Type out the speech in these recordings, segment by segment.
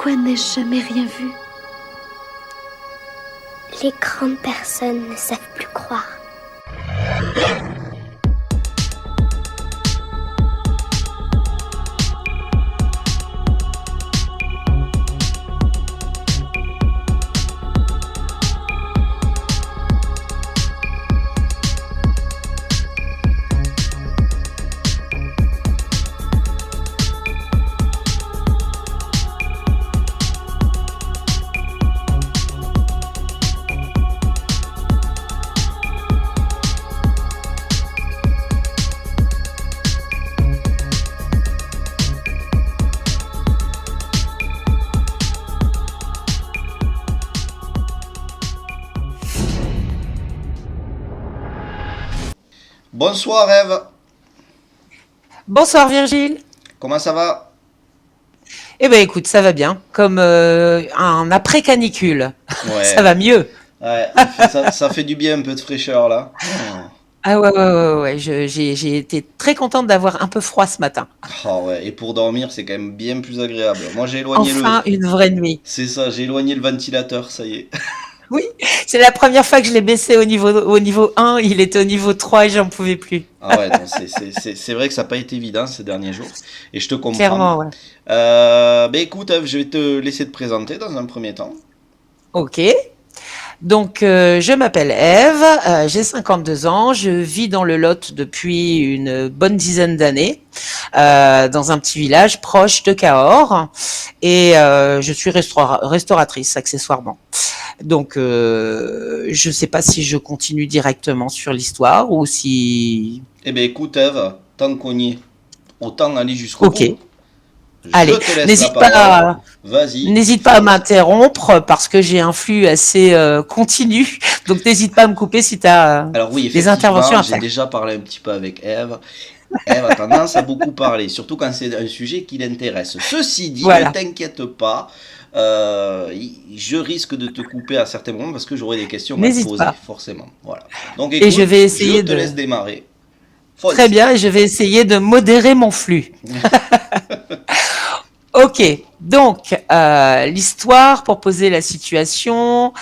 Pourquoi n'ai-je jamais rien vu? Les grandes personnes ne savent plus croire. Bonsoir Eve, Bonsoir Virgile. comment ça va? Eh ben écoute, ça va bien, comme un après-canicule. Ça Ouais, va mieux. ouais, ça fait du bien un peu de fraîcheur là. Ah ouais, ouais, ouais, ouais. J'ai été très contente d'avoir un peu froid ce matin. Ah ouais, et pour dormir c'est quand même bien plus agréable. Moi j'ai éloigné Enfin, une vraie nuit. c'est ça, j'ai éloigné le ventilateur, ça y est. Oui, c'est la première fois que je l'ai baissé au niveau 1, il était au niveau 3 et j'en pouvais plus. Ah ouais, non, c'est vrai que ça n'a pas été évident ces derniers jours, et je te comprends. Clairement, ouais. Ben écoute Eve, je vais te laisser te présenter dans un premier temps. Ok. Donc, je m'appelle Ève, j'ai 52 ans, je vis dans le Lot depuis une bonne dizaine d'années, dans un petit village proche de Cahors, et je suis restauratrice accessoirement. Donc, je ne sais pas si je continue directement sur l'histoire ou si... Eh ben écoute Eve, tant qu'on y est, autant aller jusqu'au Ok, bout. Je allez, te laisse la n'hésite parole, pas, vas-y. n'hésite pas à m'interrompre parce que j'ai un flux assez continu, donc n'hésite pas à me couper si tu as Alors oui, des interventions effectivement, à j'ai faire. déjà parlé un petit peu avec Eve. Eve a tendance à beaucoup parler, surtout quand c'est un sujet qui l'intéresse. Ceci dit, ne Voilà. t'inquiète pas, je risque de te couper à certains moments parce que j'aurai des questions à te N'hésite poser, pas. forcément. Voilà. Donc Et je écoute, vais je essayer te de... laisse démarrer. Très Fonce. bien, et je vais essayer de modérer mon flux. Ok, donc l'histoire, pour poser la situation,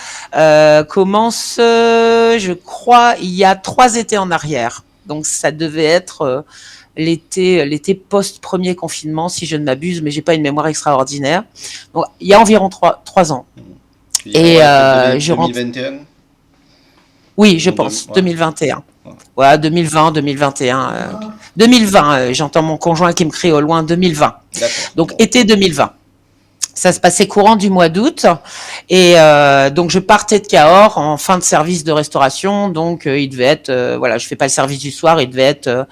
commence, je crois, il y a 3 étés en arrière. Donc ça devait être l'été post-premier confinement, si je ne m'abuse, mais j'ai pas une mémoire extraordinaire. Donc il y a environ 3 ans. Tu dirais, Et ouais, peut-être je rentre... 2021 Oui, je ou pense, ouais, 2021. ouais. Ouais, 2020, 2021. Ok, 2020, j'entends mon conjoint qui me crie au loin, 2020. d'accord. Donc Bon. été 2020. Ça se passait courant du mois d'août et donc je partais de Cahors en fin de service de restauration, donc il devait être voilà, je fais pas le service du soir, il devait être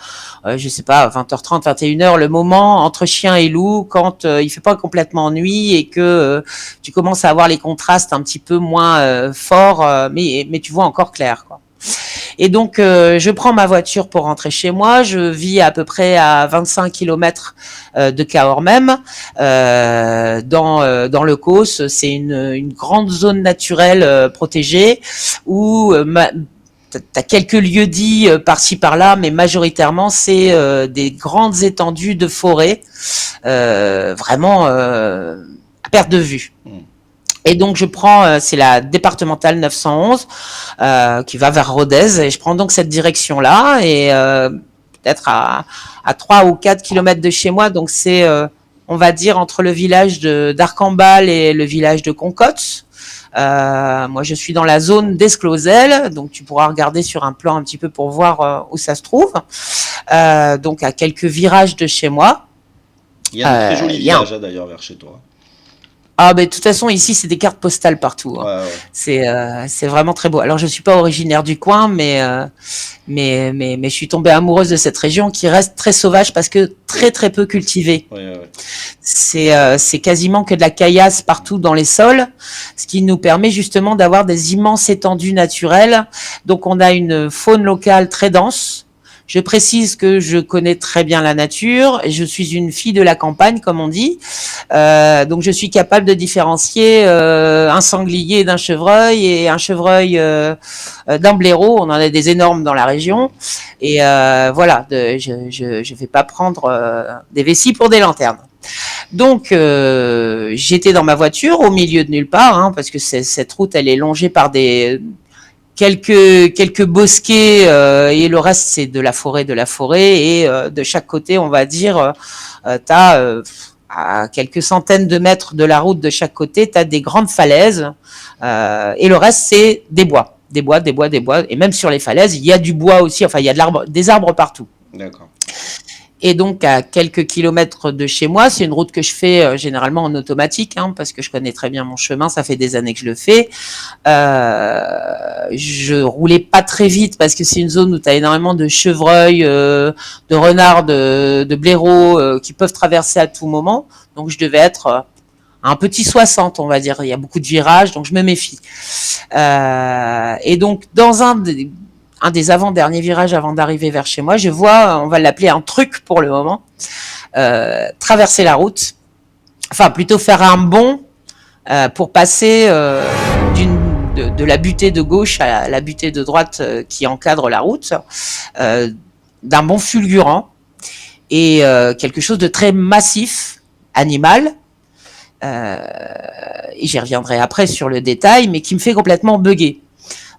je sais pas 20h30, 21h, le moment entre chien et loup quand il fait pas complètement nuit et que tu commences à avoir les contrastes un petit peu moins forts, mais tu vois encore clair quoi. Et donc, je prends ma voiture pour rentrer chez moi. Je vis à peu près à 25 kilomètres de Cahors même, dans le Causse. C'est une grande zone naturelle protégée où t'as quelques lieux-dits par-ci par-là, mais majoritairement c'est des grandes étendues de forêt, vraiment à perte de vue. Hmm. Et donc je prends, c'est la départementale 911 qui va vers Rodez, et je prends donc cette direction-là, et peut-être à 3 ou 4 kilomètres de chez moi, donc c'est, on va dire, entre le village d'Arcambal et le village de Concotte. Moi je suis dans la zone d'Esclosel, donc tu pourras regarder sur un plan un petit peu pour voir où ça se trouve, donc à quelques virages de chez moi. Il y a de très jolis Il y a un... villages d'ailleurs vers chez toi. Ah ben de toute façon ici c'est des cartes postales partout. Ouais, Hein. ouais. C'est vraiment très beau. Alors je suis pas originaire du coin, mais je suis tombée amoureuse de cette région qui reste très sauvage parce que très très peu cultivée. Ouais, ouais. C'est quasiment que de la caillasse partout dans les sols, ce qui nous permet justement d'avoir des immenses étendues naturelles. Donc on a une faune locale très dense. Je précise que je connais très bien la nature et je suis une fille de la campagne, comme on dit. Donc je suis capable de différencier un sanglier d'un chevreuil et un chevreuil d'un blaireau. On en a des énormes dans la région. Et voilà, je vais pas prendre des vessies pour des lanternes. Donc j'étais dans ma voiture au milieu de nulle part, hein, parce que cette route elle est longée par des quelques bosquets et le reste c'est de la forêt et de chaque côté on va dire t'as à quelques centaines de mètres de la route de chaque côté t'as des grandes falaises et le reste c'est des bois, et même sur les falaises il y a du bois aussi, enfin il y a des arbres partout. D'accord. Et donc à quelques kilomètres de chez moi, c'est une route que je fais généralement en automatique, hein, parce que je connais très bien mon chemin, ça fait des années que je le fais. Je roulais pas très vite parce que c'est une zone où tu as énormément de chevreuils, de renards, de blaireaux qui peuvent traverser à tout moment. Donc je devais être un petit 60, on va dire. Il y a beaucoup de virages, donc je me méfie. Et donc dans un des avant-derniers virages avant d'arriver vers chez moi, je vois, on va l'appeler un truc pour le moment, traverser la route, enfin plutôt faire un bond pour passer de la butée de gauche à la butée de droite qui encadre la route, d'un bond fulgurant et quelque chose de très massif, animal, et j'y reviendrai après sur le détail, mais qui me fait complètement bugger.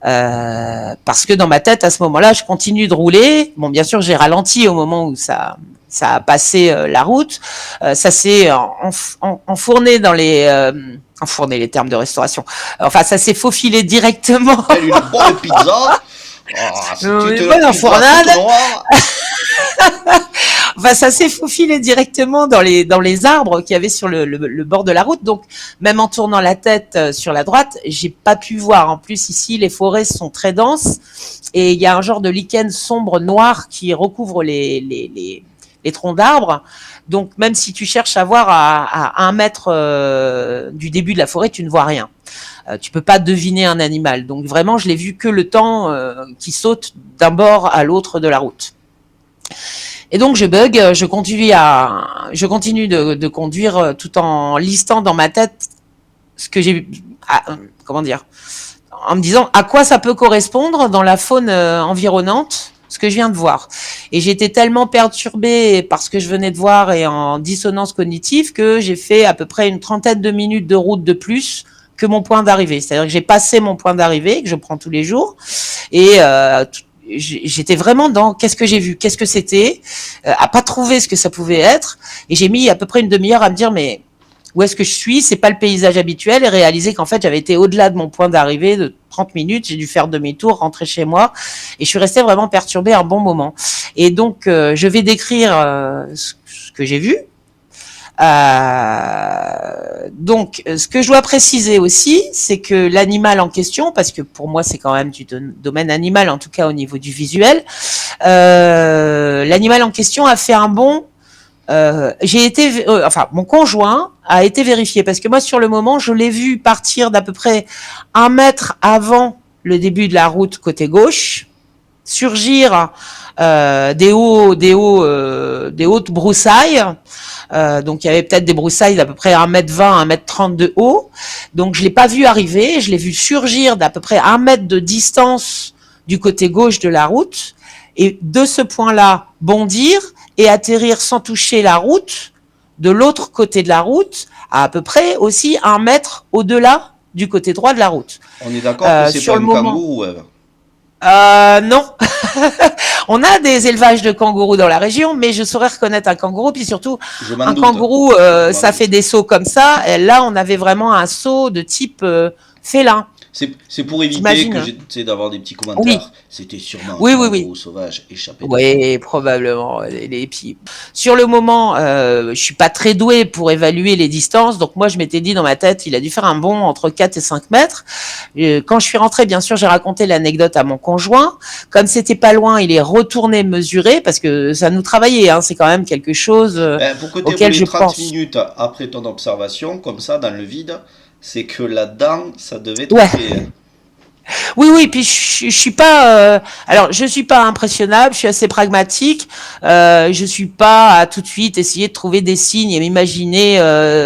Parce que dans ma tête, à ce moment-là, je continue de rouler. Bon, bien sûr, j'ai ralenti au moment où ça a passé la route. Ça s'est enfourné dans enfourné les termes de restauration. Enfin, ça s'est faufilé directement. Une bonne pizza. Une bonne enfournade. Enfin, ça s'est faufilé directement dans les arbres qu'il y avait sur le bord de la route. Donc, même en tournant la tête sur la droite, j'ai pas pu voir. En plus, ici, les forêts sont très denses et il y a un genre de lichen sombre noir qui recouvre les troncs d'arbres. Donc, même si tu cherches à voir à 1 mètre du début de la forêt, tu ne vois rien. Tu peux pas deviner un animal. Donc, vraiment, je l'ai vu que le temps qui saute d'un bord à l'autre de la route. Et donc je bug, je continue de conduire tout en listant dans ma tête ce que j'ai, comment dire, en me disant à quoi ça peut correspondre dans la faune environnante, ce que je viens de voir. Et j'étais tellement perturbée par ce que je venais de voir et en dissonance cognitive que j'ai fait à peu près une 30aine de minutes de route de plus que mon point d'arrivée. C'est-à-dire que j'ai passé mon point d'arrivée que je prends tous les jours et j'étais vraiment dans qu'est-ce que j'ai vu, qu'est-ce que c'était, à pas trouver ce que ça pouvait être, et j'ai mis à peu près une demi-heure à me dire mais où est-ce que je suis, c'est pas le paysage habituel, et réaliser qu'en fait j'avais été au-delà de mon point d'arrivée de 30 minutes, j'ai dû faire demi-tour, rentrer chez moi, et je suis restée vraiment perturbée un bon moment. Et donc je vais décrire ce que j'ai vu. Donc, ce que je dois préciser aussi, c'est que l'animal en question, parce que pour moi c'est quand même du domaine animal, en tout cas au niveau du visuel, l'animal en question a fait un bond. Mon conjoint a été vérifié parce que moi sur le moment je l'ai vu partir d'à peu près 1 mètre avant le début de la route côté gauche, surgir des hautes broussailles. Donc il y avait peut-être des broussailles d'à peu près 1m20, 1m30 de haut. Donc je l'ai pas vu arriver, je l'ai vu surgir d'à peu près 1 mètre de distance du côté gauche de la route, et de ce point-là bondir et atterrir sans toucher la route de l'autre côté de la route, à peu près aussi 1 mètre au-delà du côté droit de la route. On est d'accord que c'est pas un kangourou, Eve? Non. On a des élevages de kangourous dans la région, mais je saurais reconnaître un kangourou. Puis surtout, un kangourou, ça fait des sauts comme ça. Et là, on avait vraiment un saut de type félin. C'est pour éviter que j'essaie d'avoir des petits commentaires. Oui. C'était sûrement un kangourou sauvage échappé. Oui, probablement. Puis, sur le moment, je suis pas très douée pour évaluer les distances. Donc moi, je m'étais dit dans ma tête, il a dû faire un bond entre 4 et 5 mètres. Quand je suis rentrée, bien sûr, j'ai raconté l'anecdote à mon conjoint. Comme c'était pas loin, il est retourné mesurer parce que ça nous travaillait. Hein, c'est quand même quelque chose auquel je pense. 30 minutes après ton observation, comme ça, dans le vide, c'est que là-dedans, ça devait être fait. Oui, puis je suis pas. Alors, je suis pas impressionnable. Je suis assez pragmatique. Je suis pas à tout de suite essayer de trouver des signes et m'imaginer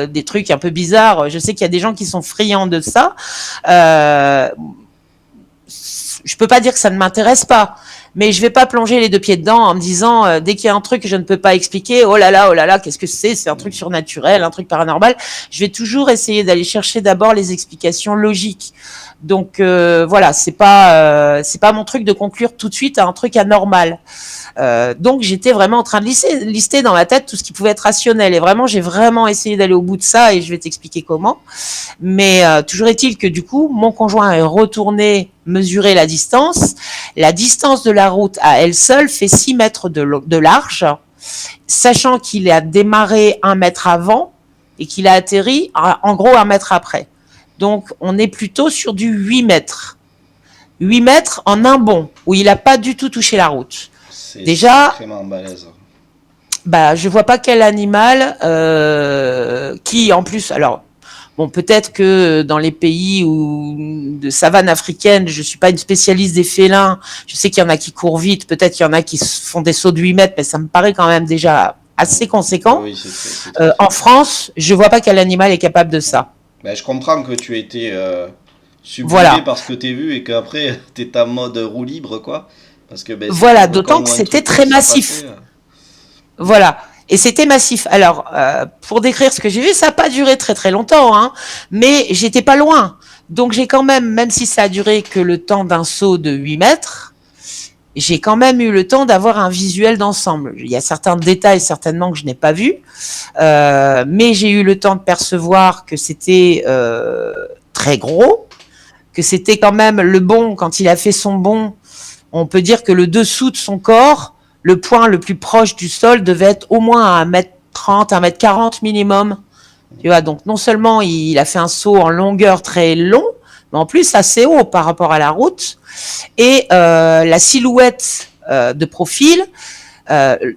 des trucs un peu bizarres. Je sais qu'il y a des gens qui sont friands de ça. Je peux pas dire que ça ne m'intéresse pas, mais je vais pas plonger les deux pieds dedans en me disant dès qu'il y a un truc que je ne peux pas expliquer, oh là là, qu'est-ce que c'est un truc surnaturel, un truc paranormal. Je vais toujours essayer d'aller chercher d'abord les explications logiques. Donc voilà, c'est pas mon truc de conclure tout de suite à un truc anormal. Donc j'étais vraiment en train de lister dans ma tête tout ce qui pouvait être rationnel, et vraiment j'ai vraiment essayé d'aller au bout de ça, et je vais t'expliquer comment. Mais toujours est-il que du coup mon conjoint est retourné mesurer la distance. La distance de la route à elle seule fait 6 mètres de large, sachant qu'il a démarré 1 mètre avant et qu'il a atterri en gros 1 mètre après. Donc on est plutôt sur du 8 mètres. 8 mètres en un bond, où il n'a pas du tout touché la route. C'est Déjà, sacrément balèze. bah, je vois pas quel animal qui, en plus, alors, bon, peut-être que dans les pays de savane africaine, je suis pas une spécialiste des félins, je sais qu'il y en a qui courent vite, peut-être qu'il y en a qui font des sauts de 8 mètres, mais ça me paraît quand même déjà assez conséquent. Oui, c'est très En France, je vois pas quel animal est capable de ça. Ben, je comprends que tu aies été subjugué Voilà. par ce que tu as vu et qu'après, tu es en mode roue libre, quoi. Parce que ben, si Voilà, tu d'autant quand que un c'était truc très s'est massif. passé, Voilà. Et c'était massif. Alors, pour décrire ce que j'ai vu, ça n'a pas duré très très longtemps, hein, mais j'étais pas loin. Donc j'ai quand même si ça a duré que le temps d'un saut de 8 mètres, j'ai quand même eu le temps d'avoir un visuel d'ensemble. Il y a certains détails certainement que je n'ai pas vus, mais j'ai eu le temps de percevoir que c'était très gros, que c'était quand même le bond, quand il a fait son bond, on peut dire que le dessous de son corps, le point le plus proche du sol devait être au moins à 1m30, 1m40 minimum. Tu vois, donc non seulement il a fait un saut en longueur très long, mais en plus assez haut par rapport à la route. Et la silhouette de profil,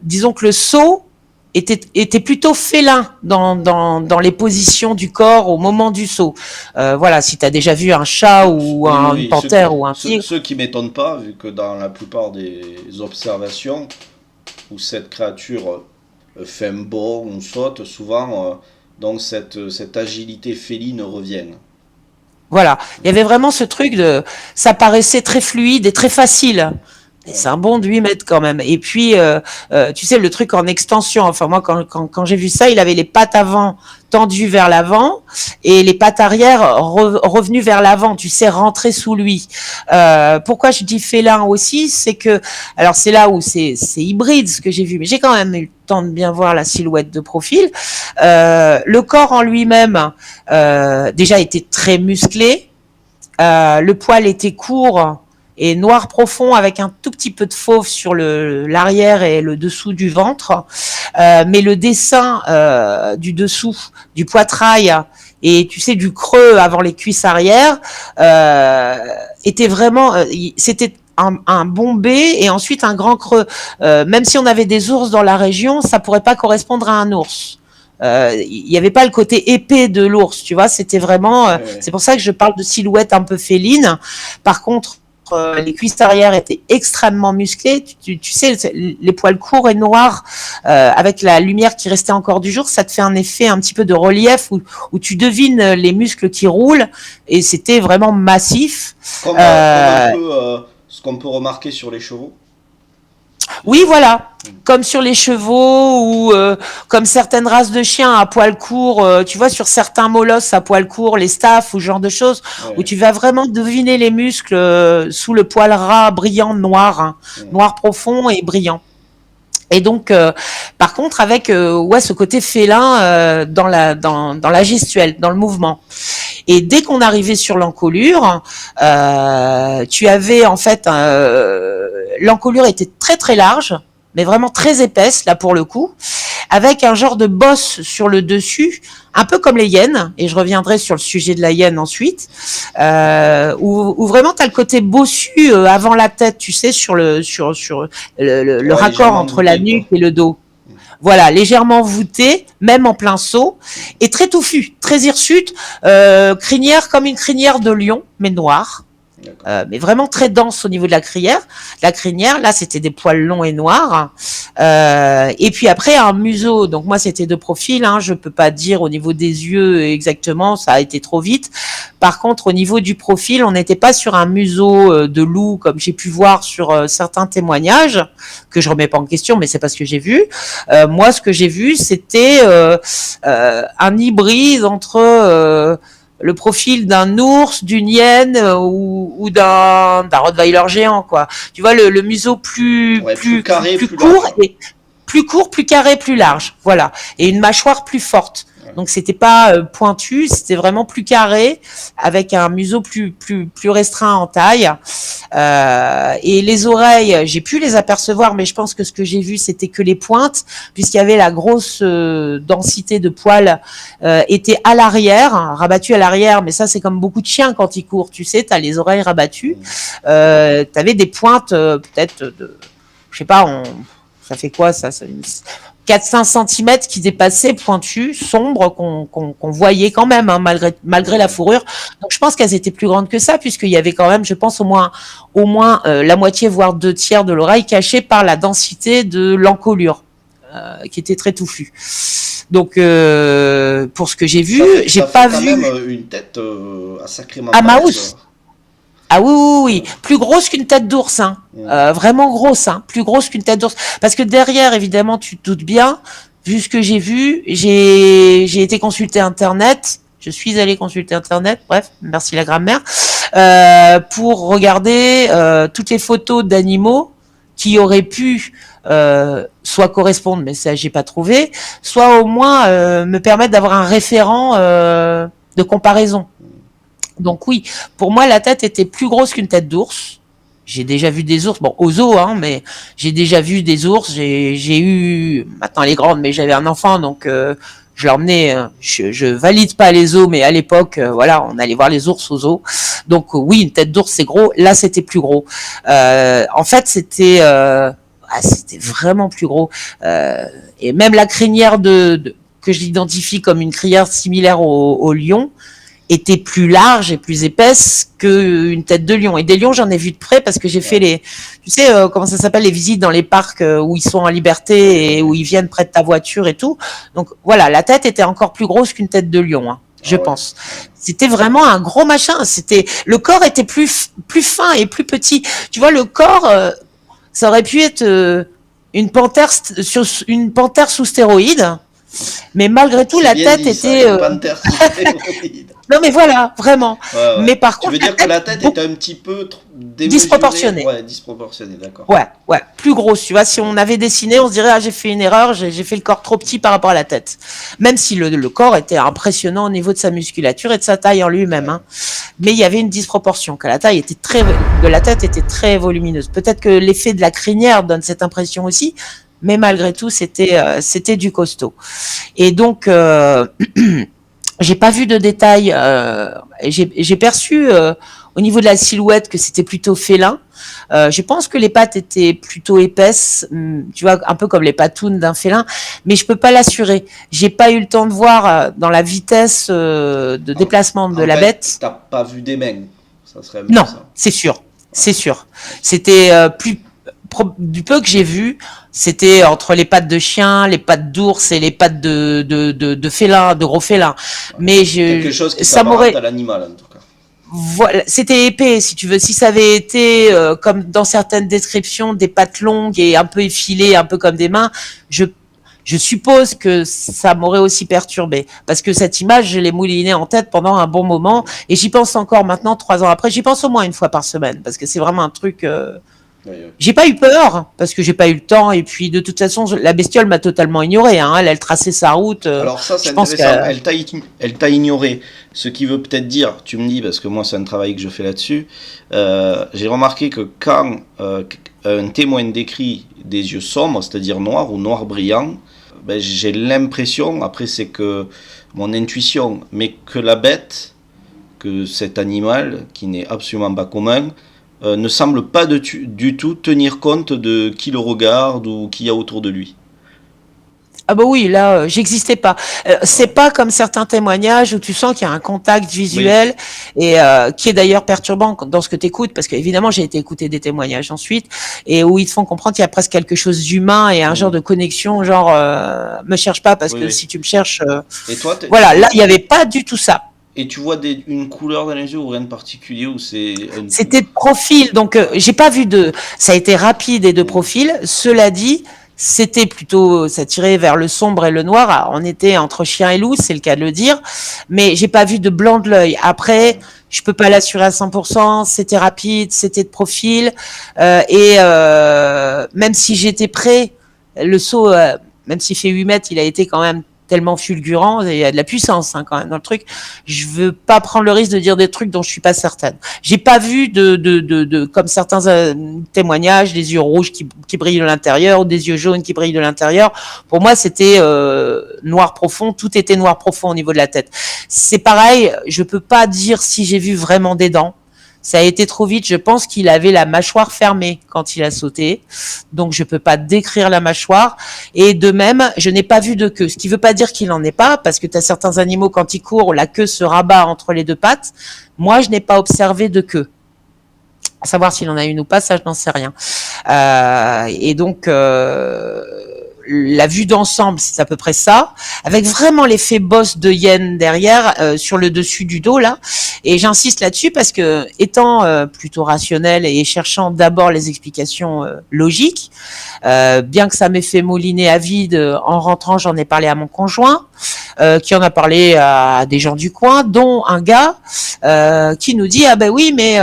disons que le saut était plutôt félin dans les positions du corps au moment du saut. Voilà, si tu as déjà vu un chat ou une panthère ou un tigre. Ceux qui m'étonnent pas, vu que dans la plupart des observations où cette créature fait un bond ou saute, souvent donc cette agilité féline revient. Voilà, il y avait vraiment ce truc ça paraissait très fluide et très facile. Et c'est un bond de 8 mètres quand même. Et puis, tu sais, le truc en extension. Enfin, moi, quand j'ai vu ça, il avait les pattes avant tendues vers l'avant et les pattes arrière revenues vers l'avant. Tu sais, rentrées sous lui. Pourquoi je dis félin aussi, c'est que, alors c'est là où c'est hybride ce que j'ai vu, mais j'ai quand même eu le temps de bien voir la silhouette de profil. Le corps en lui-même, déjà était très musclé. Le poil était court et noir profond avec un tout petit peu de fauve sur l'arrière et le dessous du ventre, mais le dessin du dessous, du poitrail et tu sais du creux avant les cuisses arrière était vraiment, c'était un bombé et ensuite un grand creux. Même si on avait des ours dans la région, ça pourrait pas correspondre à un ours. Il n'y avait pas le côté épais de l'ours, tu vois, c'était vraiment, c'est pour ça que je parle de silhouette un peu féline. Par contre, les cuisses arrière étaient extrêmement musclées. Tu sais, les poils courts et noirs, avec la lumière qui restait encore du jour, ça te fait un effet un petit peu de relief où tu devines les muscles qui roulent, et c'était vraiment massif. Comme un peu ce qu'on peut remarquer sur les chevaux. Oui, voilà. Comme sur les chevaux ou comme certaines races de chiens à poil court, tu vois, sur certains molosses à poil court, les staffs ou ce genre de choses, où tu vas vraiment deviner les muscles sous le poil ras, brillant, noir, noir profond et brillant. Et donc, par contre, avec ce côté félin dans la gestuelle, dans le mouvement. Et dès qu'on arrivait sur l'encolure, tu avais en fait l'encolure était très très large, mais vraiment très épaisse là pour le coup, avec un genre de bosse sur le dessus, un peu comme les hyènes. Et je reviendrai sur le sujet de la hyène ensuite, où vraiment tu as le côté bossu avant la tête, tu sais, sur le raccord entre la nuque et le dos. Voilà, légèrement voûté, même en plein saut, et très touffu, très hirsute, crinière comme une crinière de lion, mais noire. Mais vraiment très dense au niveau de la crinière. Là, c'était des poils longs et noirs. Et puis après, un museau. Donc moi, c'était de profil. Je peux pas dire au niveau des yeux exactement, ça a été trop vite. Par contre, au niveau du profil, on n'était pas sur un museau de loup comme j'ai pu voir sur certains témoignages, que je remets pas en question, mais c'est pas ce que j'ai vu. Moi, ce que j'ai vu, c'était un hybride entre le profil d'un ours, d'une hyène ou d'un rottweiler géant, quoi. Tu vois, le museau plus carré, plus plus court large. et plus court, plus carré, plus large. Voilà. Et une mâchoire plus forte. Donc c'était pas pointu, c'était vraiment plus carré, avec un museau plus restreint en taille. Et les oreilles, j'ai pu les apercevoir, mais je pense que ce que j'ai vu, c'était que les pointes, puisqu'il y avait la grosse densité de poils était à l'arrière, rabattu à l'arrière. Mais ça, c'est comme beaucoup de chiens quand ils courent. Tu sais, t'as les oreilles rabattues. T'avais des pointes, peut-être de, je sais pas, ça fait quoi ça 4-5 cm qui dépassaient, pointues, sombres, qu'on voyait quand même, hein, malgré la fourrure. Donc je pense qu'elles étaient plus grandes que ça, puisqu'il y avait quand même, je pense, au moins la moitié, voire 2 tiers de l'oreille cachée par la densité de l'encolure, qui était très touffue. Donc pour ce que j'ai vu, j'ai pas vu. Ça fait quand même une tête sacrément à balèze. mouse. Ah oui, plus grosse qu'une tête d'ours, hein. Vraiment grosse, hein, plus grosse qu'une tête d'ours. Parce que derrière, évidemment, tu te doutes bien, vu ce que j'ai vu, j'ai été consulter Internet, je suis allée consulter Internet, bref, merci la grammaire, pour regarder toutes les photos d'animaux qui auraient pu soit correspondre, mais ça j'ai pas trouvé, soit au moins me permettre d'avoir un référent de comparaison. Donc oui, pour moi, la tête était plus grosse qu'une tête d'ours. J'ai déjà vu des ours, bon, au zoo, hein, mais j'ai déjà vu des ours. J'ai eu, maintenant elle est grande, mais j'avais un enfant, donc je l'emmenais. Je valide pas les zoos, mais à l'époque, voilà, on allait voir les ours aux zoos. Donc oui, une tête d'ours, c'est gros. Là, c'était plus gros. En fait, c'était vraiment plus gros. Et même la crinière que je l'identifie comme une crinière similaire au lion, était plus large et plus épaisse qu'une tête de lion. Et des lions, j'en ai vu de près parce que j'ai fait tu sais, comment ça s'appelle, les visites dans les parcs où ils sont en liberté et où ils viennent près de ta voiture et tout. Donc voilà, la tête était encore plus grosse qu'une tête de lion, hein, je pense. C'était vraiment un gros machin. Le corps était plus fin et plus petit. Tu vois, le corps, ça aurait pu être une panthère sous stéroïdes. Mais malgré tout, la tête était. Non, mais voilà, vraiment. Ouais. Mais par contre, tu veux dire que la tête est un petit peu disproportionnée. Ouais, disproportionnée, d'accord. Ouais, plus grosse. Tu vois, si on avait dessiné, on se dirait, j'ai fait une erreur, j'ai fait le corps trop petit par rapport à la tête. Même si le corps était impressionnant au niveau de sa musculature et de sa taille en lui-même, hein. Mais il y avait une disproportion, que la taille de la tête était très volumineuse. Peut-être que l'effet de la crinière donne cette impression aussi, mais malgré tout, c'était du costaud. Et donc, j'ai pas vu de détails. J'ai perçu au niveau de la silhouette que c'était plutôt félin. Je pense que les pattes étaient plutôt épaisses, tu vois, un peu comme les patounes d'un félin, mais je peux pas l'assurer. J'ai pas eu le temps de voir dans la vitesse de déplacement de la bête. T'as pas vu des mains, ça serait non, ça. c'est sûr, c'est sûr. C'était du peu que j'ai vu, c'était entre les pattes de chien, les pattes d'ours et les pattes de félin, de gros félins. Mais quelque chose qui s'apparente à l'animal en tout cas. Voilà, c'était épais, si tu veux. Si ça avait été comme dans certaines descriptions, des pattes longues et un peu effilées, un peu comme des mains, je suppose que ça m'aurait aussi perturbé. Parce que cette image, je l'ai moulinée en tête pendant un bon moment. Et j'y pense encore maintenant, 3 ans après. J'y pense au moins une fois par semaine. Parce que c'est vraiment un truc... J'ai pas eu peur parce que j'ai pas eu le temps et puis de toute façon la bestiole m'a totalement ignoré, hein. Elle traçait sa route. Alors ça c'est intéressant. Elle t'a ignoré, ce qui veut peut-être dire, tu me dis parce que moi c'est un travail que je fais là-dessus. J'ai remarqué que quand un témoin décrit des yeux sombres, c'est-à-dire noirs ou noirs brillants, ben, j'ai l'impression, après c'est que mon intuition, mais que la bête, que cet animal qui n'est absolument pas commun, ne semble pas du tout tenir compte de qui le regarde ou qui y a autour de lui. Ah bah oui, là, j'existais pas. C'est pas comme certains témoignages où tu sens qu'il y a un contact visuel et qui est d'ailleurs perturbant dans ce que tu écoutes, parce qu'évidemment, j'ai été écouter des témoignages ensuite et où ils te font comprendre qu'il y a presque quelque chose d'humain et un genre de connexion, genre me cherche pas parce que si tu me cherches... Et toi, voilà, là, il y avait pas du tout ça. Et tu vois une couleur dans les yeux ou rien de particulier ou c'est C'était de profil, donc j'ai pas vu de. Ça a été rapide et de profil. Cela dit, c'était plutôt, ça tirait vers le sombre et le noir. Alors, on était entre chien et loup, c'est le cas de le dire, mais j'ai pas vu de blanc de l'œil. Après, je peux pas l'assurer à 100%. C'était rapide, c'était de profil, même si j'étais prêt, le saut, même s'il fait 8 mètres, il a été quand même tellement fulgurant, il y a de la puissance quand même dans le truc. Je veux pas prendre le risque de dire des trucs dont je suis pas certaine. J'ai pas vu comme certains témoignages, des yeux rouges qui brillent de l'intérieur ou des yeux jaunes qui brillent de l'intérieur. Pour moi, c'était noir profond. Tout était noir profond au niveau de la tête. C'est pareil. Je peux pas dire si j'ai vu vraiment des dents. Ça a été trop vite. Je pense qu'il avait la mâchoire fermée quand il a sauté. Donc, je peux pas décrire la mâchoire. Et de même, je n'ai pas vu de queue. Ce qui veut pas dire qu'il en est pas, parce que tu as certains animaux, quand ils courent, la queue se rabat entre les deux pattes. Moi, je n'ai pas observé de queue. À savoir s'il en a une ou pas, ça, je n'en sais rien. Et donc, la vue d'ensemble, c'est à peu près ça, avec vraiment l'effet bosse de hyène derrière, sur le dessus du dos là. Et j'insiste là-dessus parce que, étant plutôt rationnel et cherchant d'abord les explications logiques, bien que ça m'ait fait mouliner à vide, en rentrant, j'en ai parlé à mon conjoint, qui en a parlé à des gens du coin, dont un gars qui nous dit ah ben oui mais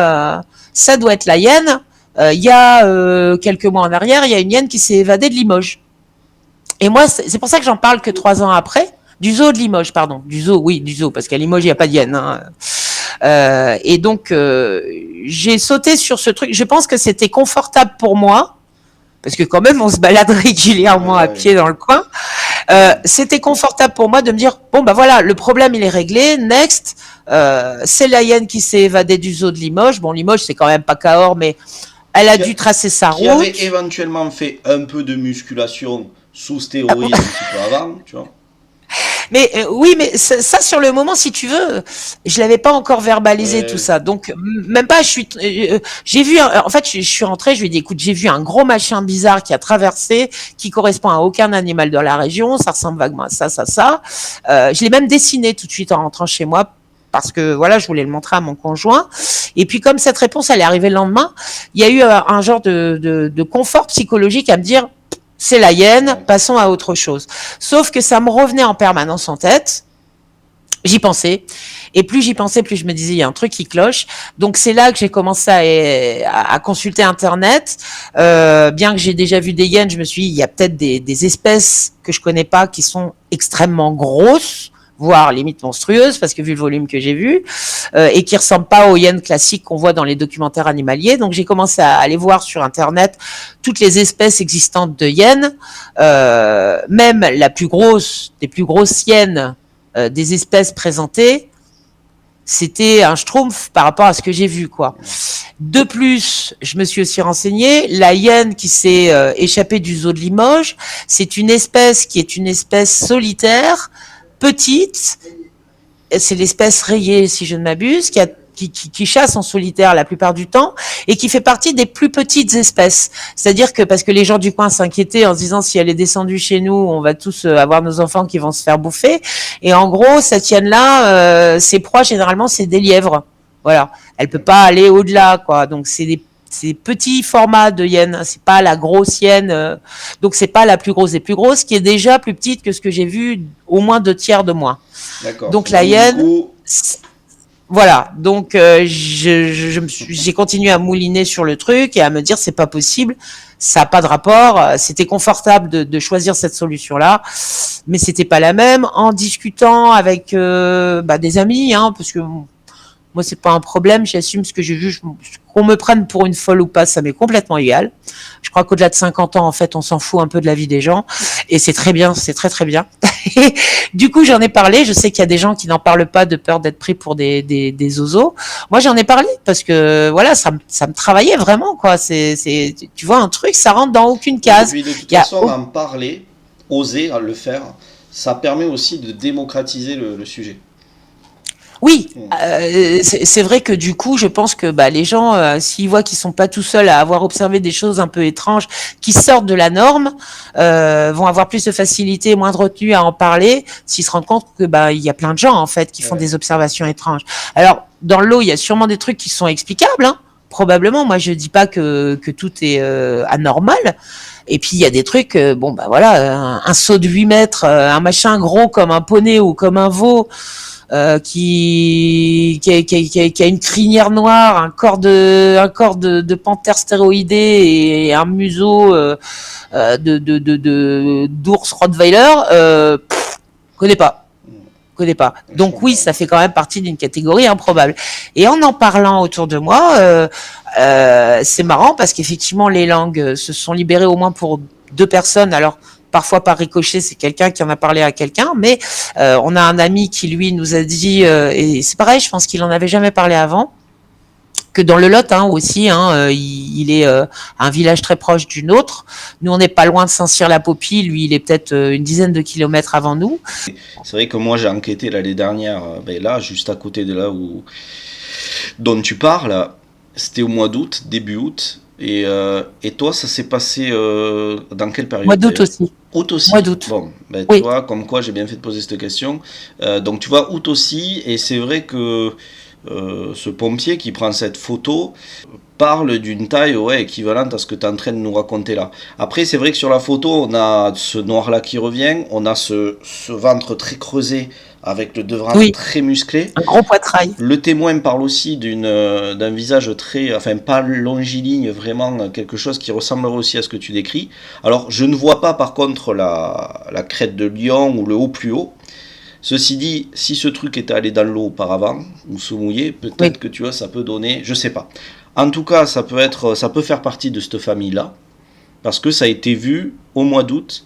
ça doit être la hyène. Il y a quelques mois en arrière, il y a une hyène qui s'est évadée de Limoges. Et moi, c'est pour ça que j'en parle que 3 ans après. Du zoo de Limoges, pardon. Du zoo, oui, du zoo, parce qu'à Limoges, il n'y a pas de hyène. Et donc, j'ai sauté sur ce truc. Je pense que c'était confortable pour moi, parce que quand même, on se balade régulièrement à pied dans le coin. C'était confortable pour moi de me dire, bon, bah voilà, le problème, il est réglé. Next, c'est la hyène qui s'est évadée du zoo de Limoges. Bon, Limoges, c'est quand même pas Cahors, mais elle a dû tracer sa route. Qui avait éventuellement fait un peu de musculation sous stéroïdes un petit peu avant, tu vois. Mais oui, mais ça sur le moment, si tu veux, je l'avais pas encore verbalisé tout ça. Donc même pas. J'ai vu. En fait, je suis rentrée. Je lui ai dit, écoute, j'ai vu un gros machin bizarre qui a traversé, qui correspond à aucun animal de la région. Ça ressemble vaguement à ça, ça. Je l'ai même dessiné tout de suite en rentrant chez moi. Parce que voilà, je voulais le montrer à mon conjoint. Et puis comme cette réponse, elle est arrivée le lendemain, il y a eu un genre de confort psychologique à me dire, c'est la hyène, passons à autre chose. Sauf que ça me revenait en permanence en tête. J'y pensais. Et plus j'y pensais, plus je me disais, il y a un truc qui cloche. Donc c'est là que j'ai commencé à consulter Internet. Bien que j'ai déjà vu des hyènes, je me suis dit, il y a peut-être des espèces que je connais pas qui sont extrêmement grosses, voire limite monstrueuses, parce que vu le volume que j'ai vu, et qui ressemblent pas aux hyènes classiques qu'on voit dans les documentaires animaliers. Donc j'ai commencé à aller voir sur Internet toutes les espèces existantes de hyènes, même la plus grosse, des plus grosses hyènes des espèces présentées, c'était un schtroumpf par rapport à ce que j'ai vu, quoi. De plus, je me suis aussi renseignée, la hyène qui s'est échappée du zoo de Limoges, c'est une espèce qui est une espèce solitaire, petite, c'est l'espèce rayée, si je ne m'abuse, qui chasse en solitaire la plupart du temps et qui fait partie des plus petites espèces. C'est-à-dire que, parce que les gens du coin s'inquiétaient en se disant si elle est descendue chez nous, on va tous avoir nos enfants qui vont se faire bouffer. Et en gros, cette hyène-là, ses proies, généralement, c'est des lièvres. Voilà. Elle peut pas aller au-delà, quoi. Donc, c'est des petits formats de hyène, c'est pas la grosse hyène, donc c'est pas la plus grosse des plus grosses, qui est déjà plus petite que ce que j'ai vu, au moins 2/3 de moins. D'accord. Donc la hyène, voilà. Donc j'ai continué à mouliner sur le truc et à me dire c'est pas possible, ça a pas de rapport. C'était confortable de choisir cette solution-là, mais c'était pas la même. En discutant avec des amis, parce que moi, c'est pas un problème, j'assume ce que j'ai vu. Qu'on me prenne pour une folle ou pas, ça m'est complètement égal. Je crois qu'au-delà de 50 ans, en fait, on s'en fout un peu de la vie des gens. Et c'est très bien, c'est très très bien. Du coup, j'en ai parlé. Je sais qu'il y a des gens qui n'en parlent pas de peur d'être pris pour des zozos. Moi, j'en ai parlé parce que, voilà, ça me travaillait vraiment, quoi. Tu vois, un truc, ça rentre dans aucune case. Et puis, de toute façon, en parler, oser le faire, ça permet aussi de démocratiser le sujet. Oui, c'est vrai que du coup, je pense que les gens, s'ils voient qu'ils sont pas tout seuls à avoir observé des choses un peu étranges, qui sortent de la norme, vont avoir plus de facilité, moins de retenue à en parler, s'ils se rendent compte que il y a plein de gens en fait qui font Ouais. des observations étranges. Alors, dans l'eau, il y a sûrement des trucs qui sont explicables, hein, probablement. Moi, je dis pas que tout est anormal. Et puis il y a des trucs, un seau de 8 mètres, un machin gros comme un poney ou comme un veau, qui a une crinière noire, un corps de panthère stéroïdé et un museau d'ours Rottweiler, connais pas. Connais pas. Je Donc oui, comprends. ça fait quand même partie d'une catégorie improbable. Et en parlant autour de moi, c'est marrant parce qu'effectivement les langues se sont libérées au moins pour 2 personnes. Alors parfois par ricochet, c'est quelqu'un qui en a parlé à quelqu'un, mais on a un ami qui lui nous a dit, et c'est pareil, je pense qu'il en avait jamais parlé avant, que dans le Lot aussi, il est un village très proche du nôtre. Nous, on n'est pas loin de Saint-Cyr-la-Popie. Lui, il est peut-être une dizaine de kilomètres avant nous. C'est vrai que moi j'ai enquêté l'année dernière, là, juste à côté de là dont tu parles, c'était au mois d'août, début août. Et toi, ça s'est passé dans quelle période Mois d'août d'ailleurs? aussi. Août aussi. Mois d'août. Bon, tu Oui. vois, comme quoi j'ai bien fait de poser cette question. Donc tu vois, août aussi, et c'est vrai que ce pompier qui prend cette photo parle d'une taille équivalente à ce que tu es en train de nous raconter là. Après, c'est vrai que sur la photo, on a ce noir-là qui revient, on a ce ventre très creusé avec le devant Oui. très musclé. Un gros poitrail. Le témoin parle aussi d'un visage très, enfin pas longiligne, vraiment quelque chose qui ressemblerait aussi à ce que tu décris. Alors, je ne vois pas par contre la crête de lion ou le haut plus haut. Ceci dit, si ce truc était allé dans l'eau auparavant, ou se mouiller, peut-être que tu vois, ça peut donner, je sais pas. En tout cas, ça peut faire partie de cette famille-là, parce que ça a été vu au mois d'août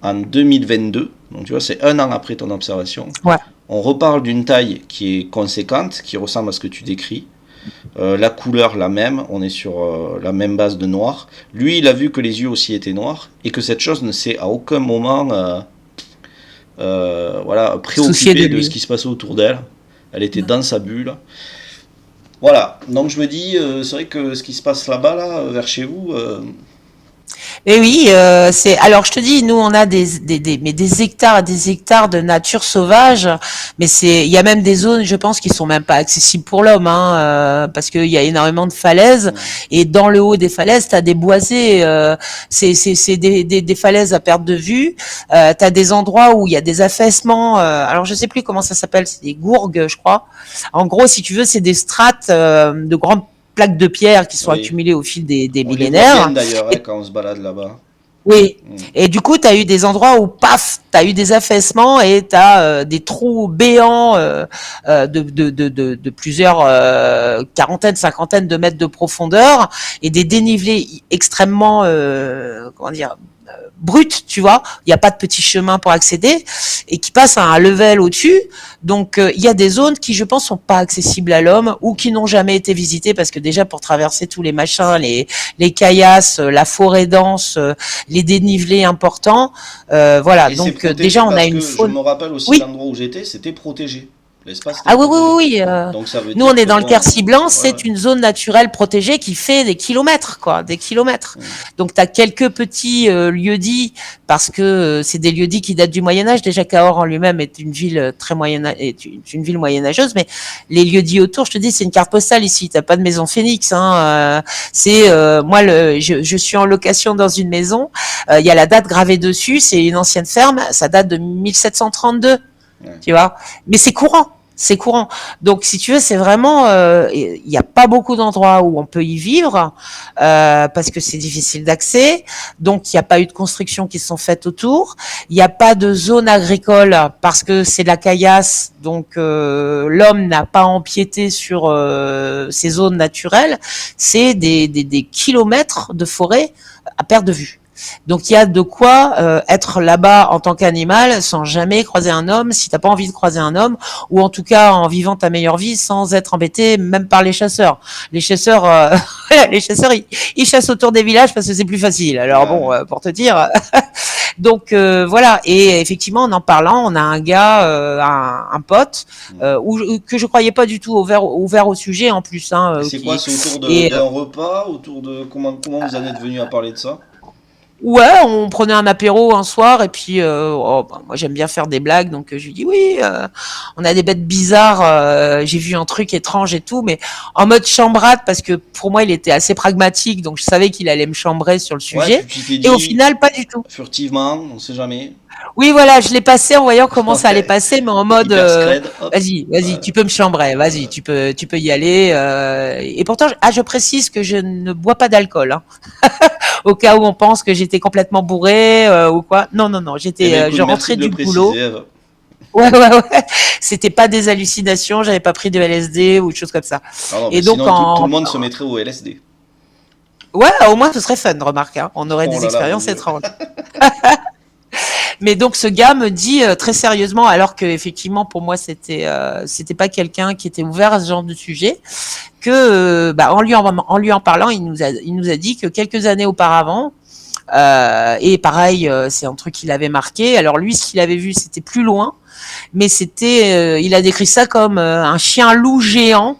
en 2022. Donc tu vois, c'est 1 an après ton observation. Ouais. On reparle d'une taille qui est conséquente, qui ressemble à ce que tu décris. La couleur la même, on est sur la même base de noir. Lui, il a vu que les yeux aussi étaient noirs, et que cette chose ne s'est à aucun moment préoccupée de ce qui se passait autour d'elle. Elle était dans sa bulle. Voilà, donc je me dis, c'est vrai que ce qui se passe là-bas, là, vers chez vous, Et oui, c'est. Alors je te dis, nous on a des hectares et des hectares de nature sauvage, mais il y a même des zones, je pense, qui sont même pas accessibles pour l'homme, parce qu'il y a énormément de falaises et dans le haut des falaises, t'as des boisés, c'est des falaises à perte de vue. T'as des endroits où il y a des affaissements. Alors je sais plus comment ça s'appelle, c'est des gourgues, je crois. En gros, si tu veux, c'est des strates de grandes plaques de pierre qui sont accumulées au fil des on les voit millénaires. bien d'ailleurs quand on se balade là-bas. Oui. Et du coup, tu as eu des endroits où, paf, tu as eu des affaissements et tu as des trous béants de plusieurs quarantaines, cinquantaines de mètres de profondeur et des dénivelés extrêmement, brut, tu vois, il n'y a pas de petit chemin pour accéder et qui passe à un level au-dessus. Donc il y a des zones qui, je pense, sont pas accessibles à l'homme ou qui n'ont jamais été visitées parce que déjà pour traverser tous les machins, les caillasses, la forêt dense, les dénivelés importants, voilà. Et Donc déjà on a une faune. Je me rappelle aussi l'endroit où j'étais, c'était protégé. L'espace était protégé. Oui. Donc ça veut nous dire on est dans le Quercy blanc, c'est une zone naturelle protégée qui fait des kilomètres, quoi, des kilomètres. Donc tu as quelques petits lieux-dits parce que c'est des lieux-dits qui datent du Moyen Âge. Déjà Cahors en lui-même est une ville très une ville moyenâgeuse, mais les lieux-dits autour, je te dis, c'est une carte postale ici. T'as pas de maison Phénix. Moi, je suis en location dans une maison. Il y a la date gravée dessus. C'est une ancienne ferme. Ça date de 1732. Tu vois, mais c'est courant. C'est courant. Donc, si tu veux, c'est vraiment, il n'y a pas beaucoup d'endroits où on peut y vivre parce que c'est difficile d'accès. Donc, il n'y a pas eu de constructions qui sont faites autour. Il n'y a pas de zone agricole parce que c'est de la caillasse. Donc, l'homme n'a pas empiété sur ces zones naturelles. C'est des kilomètres de forêt à perte de vue. Donc il y a de quoi être là-bas en tant qu'animal sans jamais croiser un homme, si t'as pas envie de croiser un homme, ou en tout cas en vivant ta meilleure vie sans être embêté même par les chasseurs. Les chasseurs, ils chassent autour des villages parce que c'est plus facile. Alors bon, pour te dire, Donc voilà, et effectivement en parlant, on a un gars, un pote, que je croyais pas du tout ouvert au sujet en plus, hein, Et c'est quoi, c'est autour et d'un repas, autour de comment vous en êtes venu à parler de ça? ouais, on prenait un apéro un soir et puis moi j'aime bien faire des blagues donc je lui dis oui, on a des bêtes bizarres, j'ai vu un truc étrange et tout, mais en mode chambrade parce que pour moi il était assez pragmatique donc je savais qu'il allait me chambrer sur le Ouais, sujet tu t'es et au dit final pas du tout. furtivement, on sait jamais. Oui voilà, je l'ai passé en voyant comment ça allait Ouais, passer mais en mode hyper scred, hop. vas-y, tu peux me chambrer, vas-y, tu peux y aller et pourtant je précise que je ne bois pas d'alcool, hein. Au cas où on pense que j'étais complètement bourré ou quoi. Non, non, non, Eh bien, écoute, je merci rentrais de le du boulot. préciser, Eve. Ouais, ouais, ouais. C'était pas des hallucinations, j'avais pas pris de LSD ou de choses comme ça. Ah non, mais Et donc sinon tout le monde se mettrait au LSD. ouais, au moins ce serait fun, remarque, hein. On aurait Oh des là là, mon expériences Dieu. étranges. Mais donc ce gars me dit très sérieusement, alors que effectivement pour moi c'était pas quelqu'un qui était ouvert à ce genre de sujet, que en lui en parlant, il nous a dit que quelques années auparavant. Et pareil, c'est un truc qui l'avait marqué. Alors lui, ce qu'il avait vu, c'était plus loin, mais il a décrit ça comme un chien loup géant.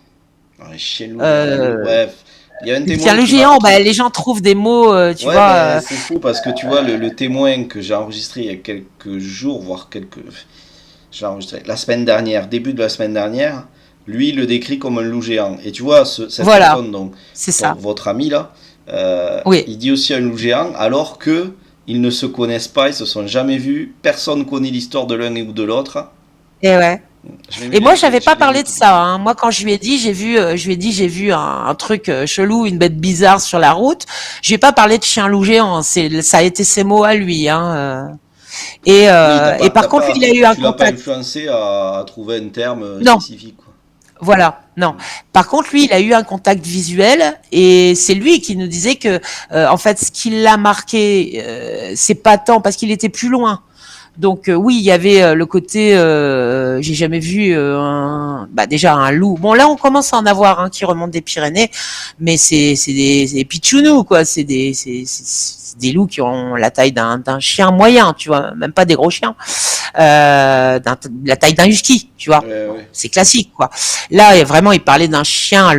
Un chien loup géant, Euh, ouais. Il y a un Chien témoin loup qui m'a. géant, bah, les gens trouvent des mots, tu Ouais, vois. ben c'est fou parce que tu vois, le témoin que j'ai enregistré il y a quelques jours, voire quelques. J'ai enregistré la semaine dernière, début de la semaine dernière, lui il le décrit comme un loup géant. Et tu vois, cette Voilà, personne, donc c'est ça. votre ami là, Oui. il dit aussi un loup géant alors que ils ne se connaissent pas, ils se sont jamais vus, personne connaît l'histoire de l'un ou de l'autre. Et ouais. Je vais Et moi, vérifier, j'avais je pas l'ai parlé de noté. ça, hein. Moi, quand je lui ai dit, j'ai vu un truc chelou, une bête bizarre sur la route. Je lui ai pas parlé de chien loup géant. Ça a été ses mots à lui, hein. Oui, Et par contre, lui, il a eu un tu l'as pas contact. influencé à trouver un terme Non, spécifique, quoi. voilà, non. Par contre, lui, il a eu un contact visuel et c'est lui qui nous disait que, en fait, ce qui l'a marqué, c'est pas tant parce qu'il était plus loin. Donc oui, il y avait le côté, j'ai jamais vu déjà un loup. Bon là, on commence à en avoir un qui remonte des Pyrénées, mais c'est des pitchounous quoi. C'est des loups qui ont la taille d'un chien moyen, tu vois, même pas des gros chiens, la taille d'un husky, tu vois. Ouais, Bon, ouais. c'est classique quoi. Là, vraiment, il parlait d'un chien,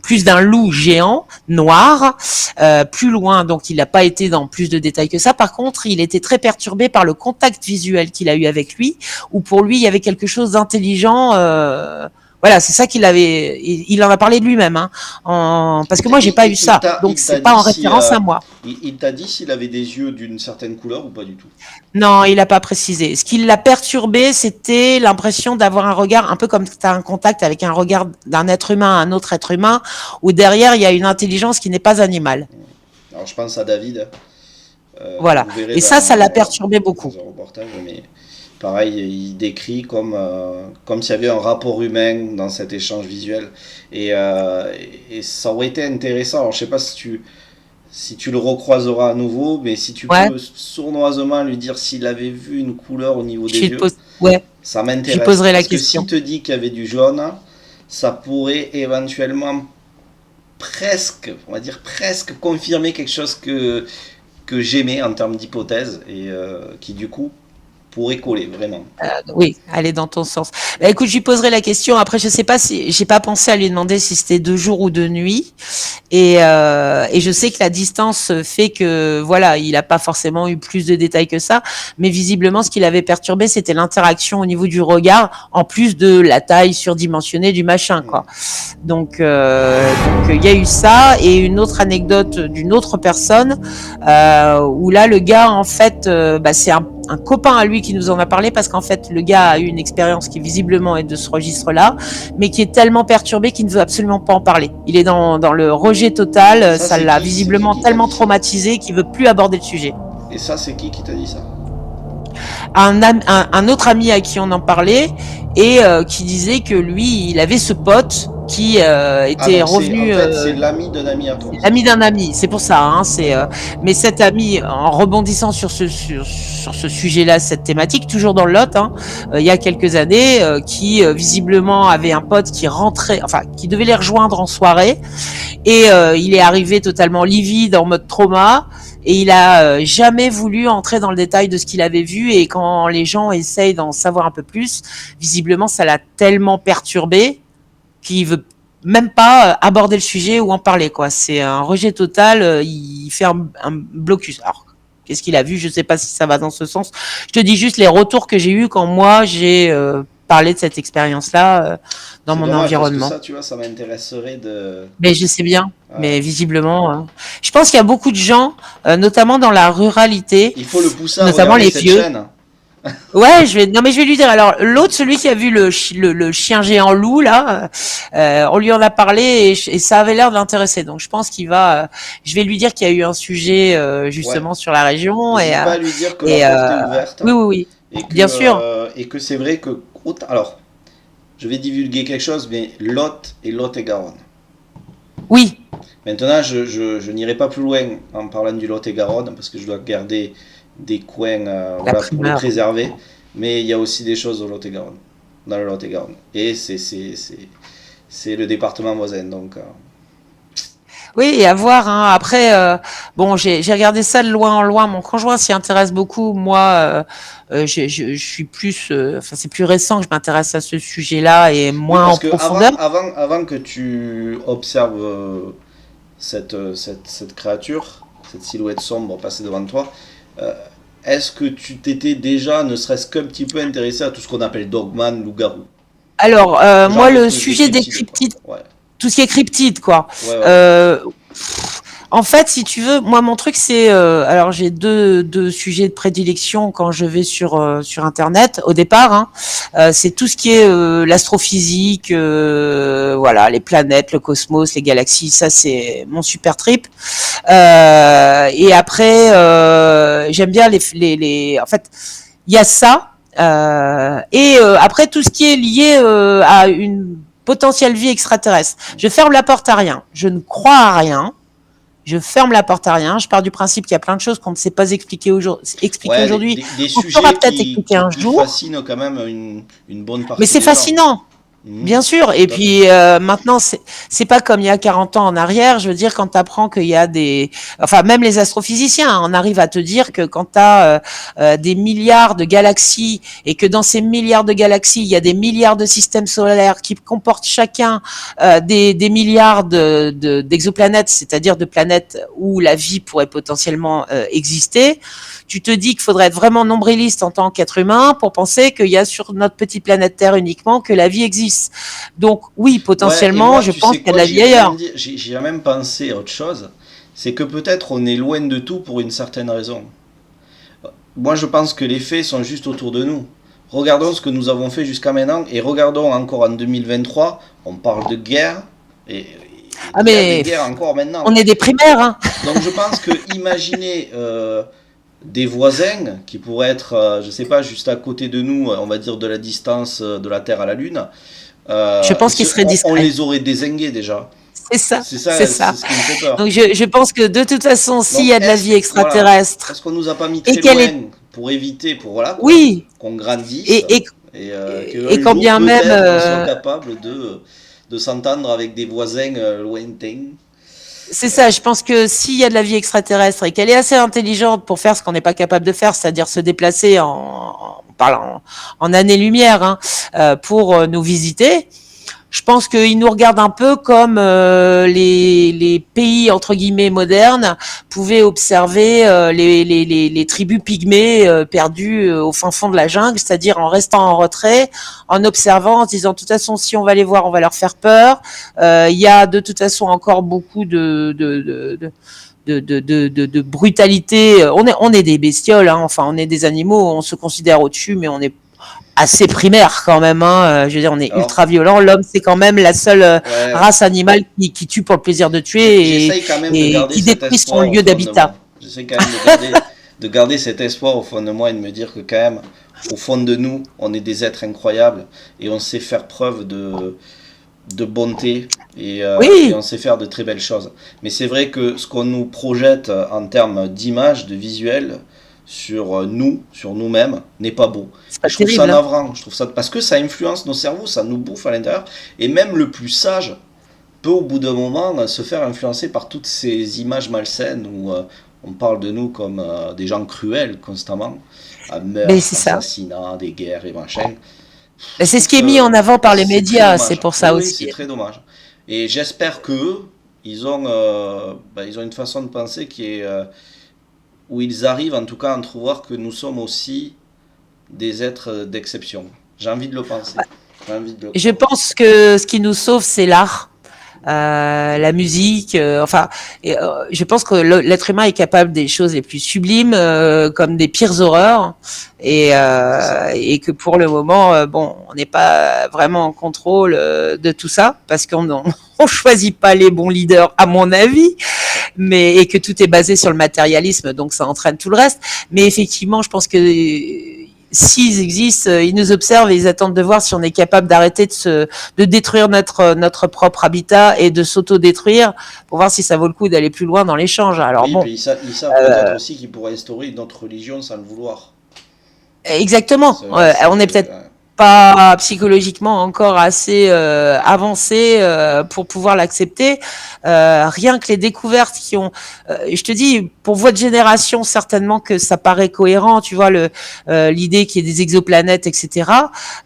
plus d'un loup géant, noir, plus loin. Donc, il n'a pas été dans plus de détails que ça. Par contre, il était très perturbé par le contact visuel qu'il a eu avec lui, où pour lui, il y avait quelque chose d'intelligent. Voilà, c'est ça qu'il avait. Il en a parlé de lui-même, hein, parce que moi, j'ai pas eu ça. Donc, Il t'a c'est pas dit en si, référence à moi. il t'a dit s'il avait des yeux d'une certaine couleur ou pas du tout. Non, il n'a pas précisé. Ce qui l'a perturbé, c'était l'impression d'avoir un regard, un peu comme tu as un contact avec un regard d'un être humain à un autre être humain, où derrière, il y a une intelligence qui n'est pas animale. Alors je pense à David, Voilà. vous verrez Et ça l'a perturbé beaucoup. dans un reportage, mais pareil, il décrit comme s'il y avait un rapport humain dans cet échange visuel. Et ça aurait été intéressant. Alors je sais pas si tu le recroiseras à nouveau, mais si tu Ouais. peux sournoisement lui dire s'il avait vu une couleur au niveau des Je yeux, pose, ouais, ça j'y m'intéresse. poserai la Parce que s'il question. te dit qu'il y avait du jaune, ça pourrait éventuellement presque, on va dire presque confirmer quelque chose que j'aimais en termes d'hypothèse et qui du coup pourrait coller vraiment. Oui, aller dans ton sens. Bah, écoute, je lui poserai la question. Après, je sais pas si j'ai pas pensé à lui demander si c'était de jour ou de nuit. Et je sais que la distance fait que voilà, il a pas forcément eu plus de détails que ça. Mais visiblement, ce qui l'avait perturbé, c'était l'interaction au niveau du regard, en plus de la taille surdimensionnée du machin, quoi. Donc il y a eu ça et une autre anecdote d'une autre personne où là le gars en fait c'est un copain à lui qui nous en a parlé parce qu'en fait le gars a eu une expérience qui visiblement est de ce registre-là, mais qui est tellement perturbé qu'il ne veut absolument pas en parler. Il est dans le rejet total, Ça ça c'est l'a c'est qui visiblement qui t'a tellement dit ça? traumatisé qu'il veut plus aborder le sujet. Et ça c'est qui t'a dit ça? Un autre ami à qui on en parlait et qui disait que lui, il avait ce pote qui Ah était donc c'est en revenu fait c'est l'ami d'un ami à toi, c'est l'ami ça? d'un ami, c'est pour ça. Hein, mais cet ami, en rebondissant sur ce sujet-là, cette thématique, toujours dans le Lot, hein, il y a quelques années, qui visiblement avait un pote qui rentrait, enfin, qui devait les rejoindre en soirée, et il est arrivé totalement livide, en mode trauma. et il a jamais voulu entrer dans le détail de ce qu'il avait vu. Et quand les gens essayent d'en savoir un peu plus, visiblement, ça l'a tellement perturbé qu'il veut même pas aborder le sujet ou en parler, quoi. C'est un rejet total. Il fait un blocus. Alors, qu'est-ce qu'il a vu? Je sais pas si ça va dans ce sens. Je te dis juste les retours que j'ai eus quand moi j'ai parlé de cette expérience-là dans C'est mon dommage parce que environnement. ça, tu vois, ça m'intéresserait de. Mais je sais bien, Ouais. mais visiblement, je pense qu'il y a beaucoup de gens, notamment dans la ruralité, Il faut le pousser à notamment regarder les cette vieux. chaîne. Ouais, non mais je vais lui dire. Alors l'autre, celui qui a vu le chien géant loup là, on lui en a parlé et ça avait l'air de l'intéresser. Donc je pense je vais lui dire qu'il y a eu un sujet Ouais. justement sur la région N'hésite pas à lui dire que la et porte est ouverte oui oui oui, bien sûr. et que c'est vrai que. Alors, je vais divulguer quelque chose, mais Lot et Lot-et-Garonne. Oui, Maintenant, je n'irai pas plus loin en parlant du Lot-et-Garonne parce que je dois garder des coins la voilà, pour le primeur. préserver. Mais il y a aussi des choses au Lot-et-Garonne, dans le Lot-et-Garonne. Et c'est le département voisin. Donc, Oui, et à voir. Hein. Après, bon, j'ai regardé ça de loin en loin. Mon conjoint s'y intéresse beaucoup. Moi, je suis plus, enfin, c'est plus récent que je m'intéresse à ce sujet-là et oui, moins parce en que profondeur. avant que tu observes cette créature, cette silhouette sombre passer devant toi, euh, est-ce que tu t'étais déjà, ne serait-ce qu'un petit peu intéressé à tout ce qu'on appelle Dogman, loup-garou? Alors, Ce genre moi, de le truc, des sujet des cryptides, quoi. cryptides, Ouais, tout ce qui est cryptide, quoi. ouais, ouais. Euh, En fait, si tu veux, moi mon truc c'est, alors j'ai deux sujets de prédilection quand je vais sur internet au départ. Hein. C'est tout ce qui est l'astrophysique, voilà, les planètes, le cosmos, les galaxies. Ça c'est mon super trip. Et après, j'aime bien en fait, il y a ça. Et après tout ce qui est lié à une potentielle vie extraterrestre. Je ferme la porte à rien. Je ne crois à rien. Je ferme la porte à rien. Je pars du principe qu'il y a plein de choses qu'on ne sait pas expliquer Ouais, aujourd'hui. des On saura sujets peut-être expliquer un qui jour. fascinent quand même une bonne Mais partie c'est des gens. fascinant. Mhm, Bien sûr. Et tout à fait. puis maintenant, c'est pas comme il y a 40 ans en arrière. Je veux dire, quand tu apprends qu'il y a enfin même les astrophysiciens, hein, on arrive à te dire que quand tu as des milliards de galaxies et que dans ces milliards de galaxies, il y a des milliards de systèmes solaires qui comportent chacun des milliards d'exoplanètes, c'est-à-dire de planètes où la vie pourrait potentiellement exister. Tu te dis qu'il faudrait être vraiment nombriliste en tant qu'être humain pour penser qu'il y a sur notre petite planète Terre uniquement que la vie existe. Donc oui, Ouais, et potentiellement, moi, je tu pense sais qu'il y a de quoi, la vie ailleurs. j'ai même pensé à autre chose. C'est que peut-être on est loin de tout pour une certaine raison. Moi, je pense que les faits sont juste autour de nous. Regardons ce que nous avons fait jusqu'à maintenant et regardons encore en 2023. On parle de guerre et Ah il y a des mais guerres encore maintenant. on est des primaires, hein. Donc je pense que imaginer des voisins qui pourraient être, je sais pas, juste à côté de nous, on va dire de la distance de la Terre à la Lune, Je pense qu'il serait on discret. les aurait désingués déjà. C'est ça, C'est c'est ça, ça. c'est ce qui me fait peur. Donc je pense que de toute façon, s'il Donc y a de la vie voilà, extraterrestre est-ce qu'on nous a pas mis et très qu'elle loin est, pour éviter, pour voilà quoi, oui, qu'on grandisse et et et et qu'un quand jour bien même, peut-être on soit capable de s'entendre avec des voisins lointains. c'est ça, je pense que s'il y a de la vie extraterrestre et qu'elle est assez intelligente pour faire ce qu'on n'est pas capable de faire, c'est-à-dire se déplacer on parle en années-lumière, hein, pour nous visiter, je pense qu'ils nous regardent un peu comme les pays entre guillemets modernes pouvaient observer les tribus pygmées perdues au fin fond de la jungle, c'est-à-dire en restant en retrait, en observant, en se disant de toute façon si on va les voir, on va leur faire peur. Il y a de toute façon encore beaucoup de brutalité. On est des bestioles, hein. Enfin on est des animaux, on se considère au-dessus, mais on est assez primaire quand même. Hein. Je veux dire, on est Alors, ultra violent. L'homme, c'est quand même la seule ouais, race animale qui tue pour le plaisir de tuer j'essaye quand même de et garder qui cet détruit son espoir au lieu fond de moi. d'habitat. J'essaie quand même de garder cet espoir au fond de moi et de me dire que quand même, au fond de nous, on est des êtres incroyables et on sait faire preuve de bonté et Oui, on sait faire de très belles choses. Mais c'est vrai que ce qu'on nous projette en termes d'image, de visuel, sur nous, sur nous-mêmes, n'est pas beau. c'est Et pas je trouve ça terrible. Hein. navrant, je trouve ça parce que ça influence nos cerveaux, ça nous bouffe à l'intérieur, et même le plus sage peut au bout d'un moment se faire influencer par toutes ces images malsaines où on parle de nous comme des gens cruels constamment, à Mais meurtres, c'est ça. assassinats, des guerres et machin. Mais Je c'est ce trouve qui est mis que en avant par les c'est très médias, c'est dommage. pour Oui, ça oui, c'est aussi. très dommage. Et j'espère que ils ont une façon de penser qui est où ils arrivent en tout cas à entrevoir que nous sommes aussi des êtres d'exception. J'ai envie de le penser. J'ai envie de le Je croire. pense que ce qui nous sauve, c'est l'art. La musique, je pense que l'être humain est capable des choses les plus sublimes, comme des pires horreurs, C'est ça. et que pour le moment, bon, on n'est pas vraiment en contrôle de tout ça, parce on choisit pas les bons leaders, à mon avis, et que tout est basé sur le matérialisme, donc ça entraîne tout le reste. Mais effectivement, je pense que s'ils existent, ils nous observent et ils attendent de voir si on est capable d'arrêter de détruire notre propre habitat et de s'auto-détruire pour voir si ça vaut le coup d'aller plus loin dans l'échange. Alors Oui, bon, puis ils savent peut-être aussi qu'ils pourraient instaurer une autre religion sans le vouloir. exactement. On est peut-être Ouais. pas psychologiquement encore assez avancé pour pouvoir l'accepter. Rien que les découvertes qui ont, je te dis, pour votre génération certainement que ça paraît cohérent, tu vois l'idée qu'il y ait des exoplanètes, etc.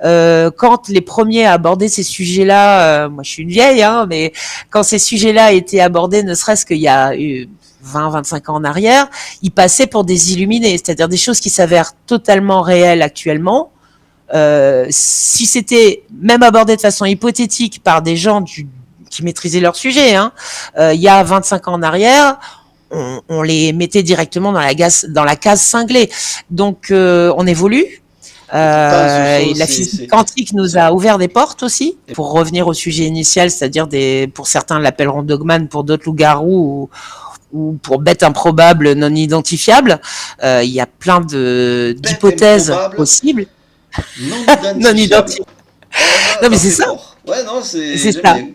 Quand les premiers à aborder ces sujets-là, moi je suis une vieille, hein, mais quand ces sujets-là étaient abordés, ne serait-ce qu'il y a 20-25 ans en arrière, ils passaient pour des illuminés, c'est-à-dire des choses qui s'avèrent totalement réelles actuellement. Si c'était même abordé de façon hypothétique par des gens qui maîtrisaient leur sujet, hein, il y a 25 ans en arrière, on les mettait directement dans la case cinglée. Donc on évolue. Et pourtant, ce sont Et la physique quantique nous a ouvert des portes aussi. Pour revenir au sujet initial, c'est-à-dire pour certains l'appelleront dogman, pour d'autres loup-garou ou pour bête improbable non identifiable, il y a plein d'hypothèses possibles. Non identifiable. Non, mais c'est ça. Fort. Ouais, non, C'est j'aime ça. bien.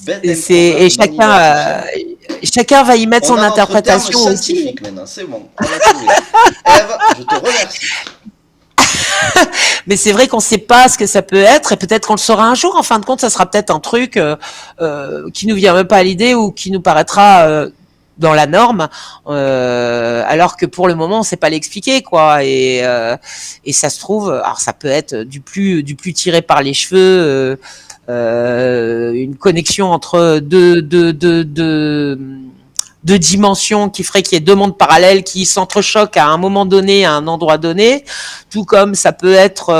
Bête Et chacun va y mettre On son a notre terme interprétation aussi. scientifique maintenant, c'est bon. On a trouvé. Ève, je te remercie. Mais c'est vrai qu'on ne sait pas ce que ça peut être et peut-être qu'on le saura un jour. En fin de compte, ça sera peut-être un truc qui nous vient même pas à l'idée ou qui nous paraîtra dans la norme, alors que pour le moment, on ne sait pas l'expliquer, quoi. Et ça se trouve, alors ça peut être du plus tiré par les cheveux, une connexion entre deux dimensions qui ferait qu'il y ait deux mondes parallèles qui s'entrechoquent à un moment donné, à un endroit donné, tout comme ça peut être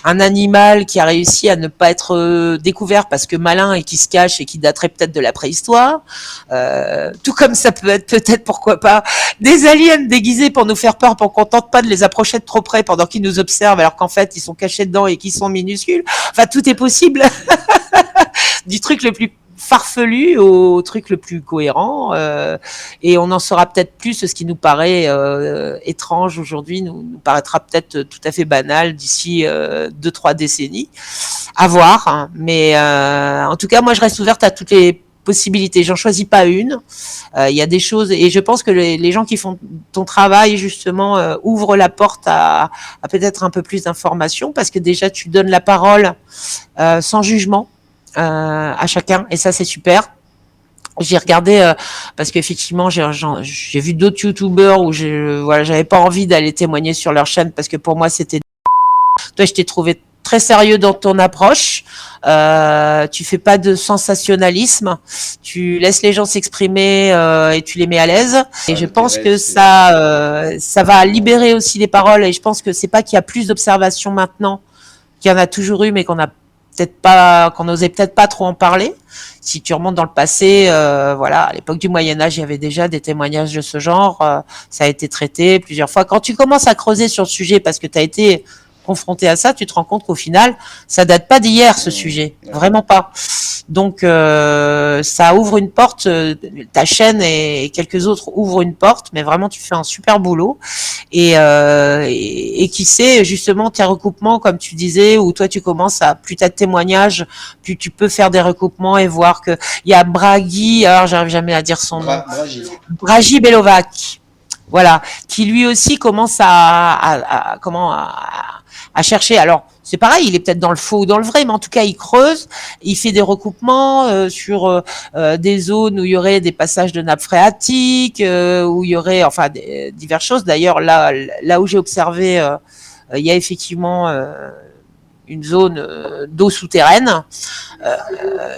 un animal qui a réussi à ne pas être découvert parce que malin et qui se cache et qui daterait peut-être de la préhistoire, tout comme ça peut être peut-être, pourquoi pas, des aliens déguisés pour nous faire peur, pour qu'on tente pas de les approcher de trop près pendant qu'ils nous observent alors qu'en fait ils sont cachés dedans et qu'ils sont minuscules. Enfin, tout est possible. Du truc le plus farfelu au truc le plus cohérent, et on en saura peut-être plus. Ce qui nous paraît étrange aujourd'hui nous paraîtra peut-être tout à fait banal d'ici 2-3 décennies, à voir, hein. Mais en tout cas moi je reste ouverte à toutes les possibilités, j'en choisis pas une. Il y a des choses et je pense que les gens qui font ton travail justement ouvrent la porte à peut-être un peu plus d'informations, parce que déjà tu donnes la parole sans jugement à chacun, et ça c'est super. J'ai regardé parce qu'effectivement j'ai vu d'autres youtubeurs où voilà, j'avais pas envie d'aller témoigner sur leur chaîne parce que pour moi c'était, toi je t'ai trouvé très sérieux dans ton approche, tu fais pas de sensationnalisme, tu laisses les gens s'exprimer et tu les mets à l'aise, et je pense que ça va libérer aussi les paroles, et je pense que c'est pas qu'il y a plus d'observations maintenant qu'il y en a toujours eu, mais qu'on n'osait peut-être pas trop en parler. Si tu remontes dans le passé, voilà, à l'époque du Moyen-Âge, il y avait déjà des témoignages de ce genre, ça a été traité plusieurs fois. Quand tu commences à creuser sur le sujet parce que tu as été confronté à ça, tu te rends compte qu'au final, ça date pas d'hier, ce sujet, vraiment pas. Donc ça ouvre une porte, ta chaîne et quelques autres ouvrent une porte, mais vraiment tu fais un super boulot. Et qui sait, justement, tes recoupements, comme tu disais, où toi tu commences à, plus t'as de témoignages, plus tu peux faire des recoupements et voir que il y a Bragi, alors j'arrive jamais à dire son nom, Bragi Belovac, voilà, qui lui aussi commence à chercher. Alors c'est pareil, il est peut-être dans le faux ou dans le vrai, mais en tout cas, il creuse, il fait des recoupements sur des zones où il y aurait des passages de nappes phréatiques, où il y aurait, enfin, diverses choses. D'ailleurs, là où j'ai observé, il y a effectivement une zone d'eau souterraine,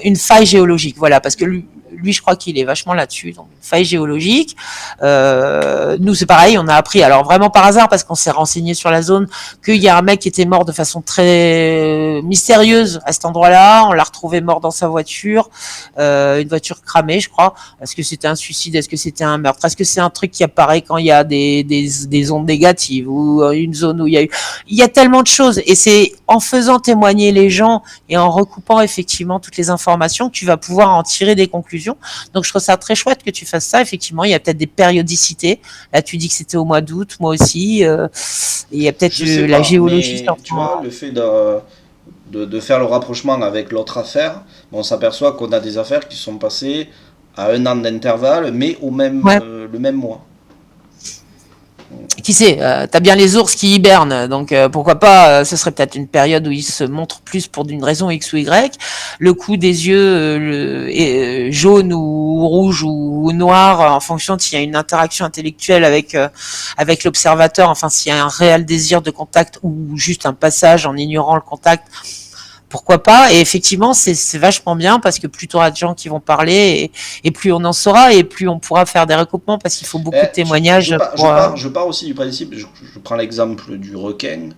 une faille géologique. Voilà, parce que lui, je crois qu'il est vachement là-dessus. Donc, une faille géologique. Nous, c'est pareil, on a appris, alors vraiment par hasard, parce qu'on s'est renseigné sur la zone, qu'il y a un mec qui était mort de façon très mystérieuse à cet endroit-là. On l'a retrouvé mort dans sa voiture, une voiture cramée, je crois. Est-ce que c'était un suicide? Est-ce que c'était un meurtre? Est-ce que c'est un truc qui apparaît quand il y a des ondes négatives ou une zone où il y a tellement de choses. Et c'est en faisant témoigner les gens et en recoupant effectivement toutes les informations que tu vas pouvoir en tirer des conclusions. Donc je trouve ça très chouette que tu fasses ça. Effectivement, il y a peut-être des périodicités. Là, tu dis que c'était au mois d'août, moi aussi. Il y a peut-être la géologie. Tu vois, le fait de faire le rapprochement avec l'autre affaire, on s'aperçoit qu'on a des affaires qui sont passées à 1 an d'intervalle, mais le même mois. Qui sait, t'as bien les ours qui hibernent, donc pourquoi pas, ce serait peut-être une période où ils se montrent plus pour une raison X ou Y. Le coup des yeux jaunes ou rouges ou noirs, en fonction de s'il y a une interaction intellectuelle avec l'observateur, enfin s'il y a un réel désir de contact ou juste un passage en ignorant le contact, pourquoi pas. Et effectivement, c'est vachement bien parce que plus tu auras de gens qui vont parler et plus on en saura et plus on pourra faire des recoupements parce qu'il faut beaucoup de témoignages. Je pars aussi du principe, je prends l'exemple du requin.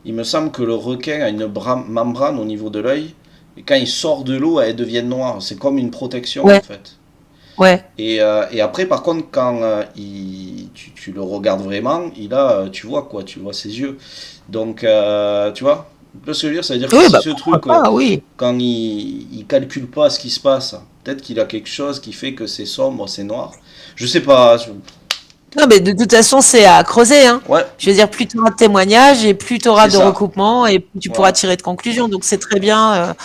Il me semble que le requin a une membrane au niveau de l'œil et quand il sort de l'eau, elle devient noire. C'est comme une protection en fait. Ouais. Et après, par contre, quand tu le regardes vraiment, tu vois quoi, tu vois ses yeux. Donc, tu vois. Tu peux se dire, ça veut dire que si ce truc, quand il calcule pas ce qui se passe, peut-être qu'il a quelque chose qui fait que c'est sombre, c'est noir. Je sais pas. Non, mais de toute façon, c'est à creuser. Hein. Ouais. Je veux dire, plus tu auras de témoignages et plus tu auras de recoupements et plus tu pourras tirer de conclusions. Donc, c'est très bien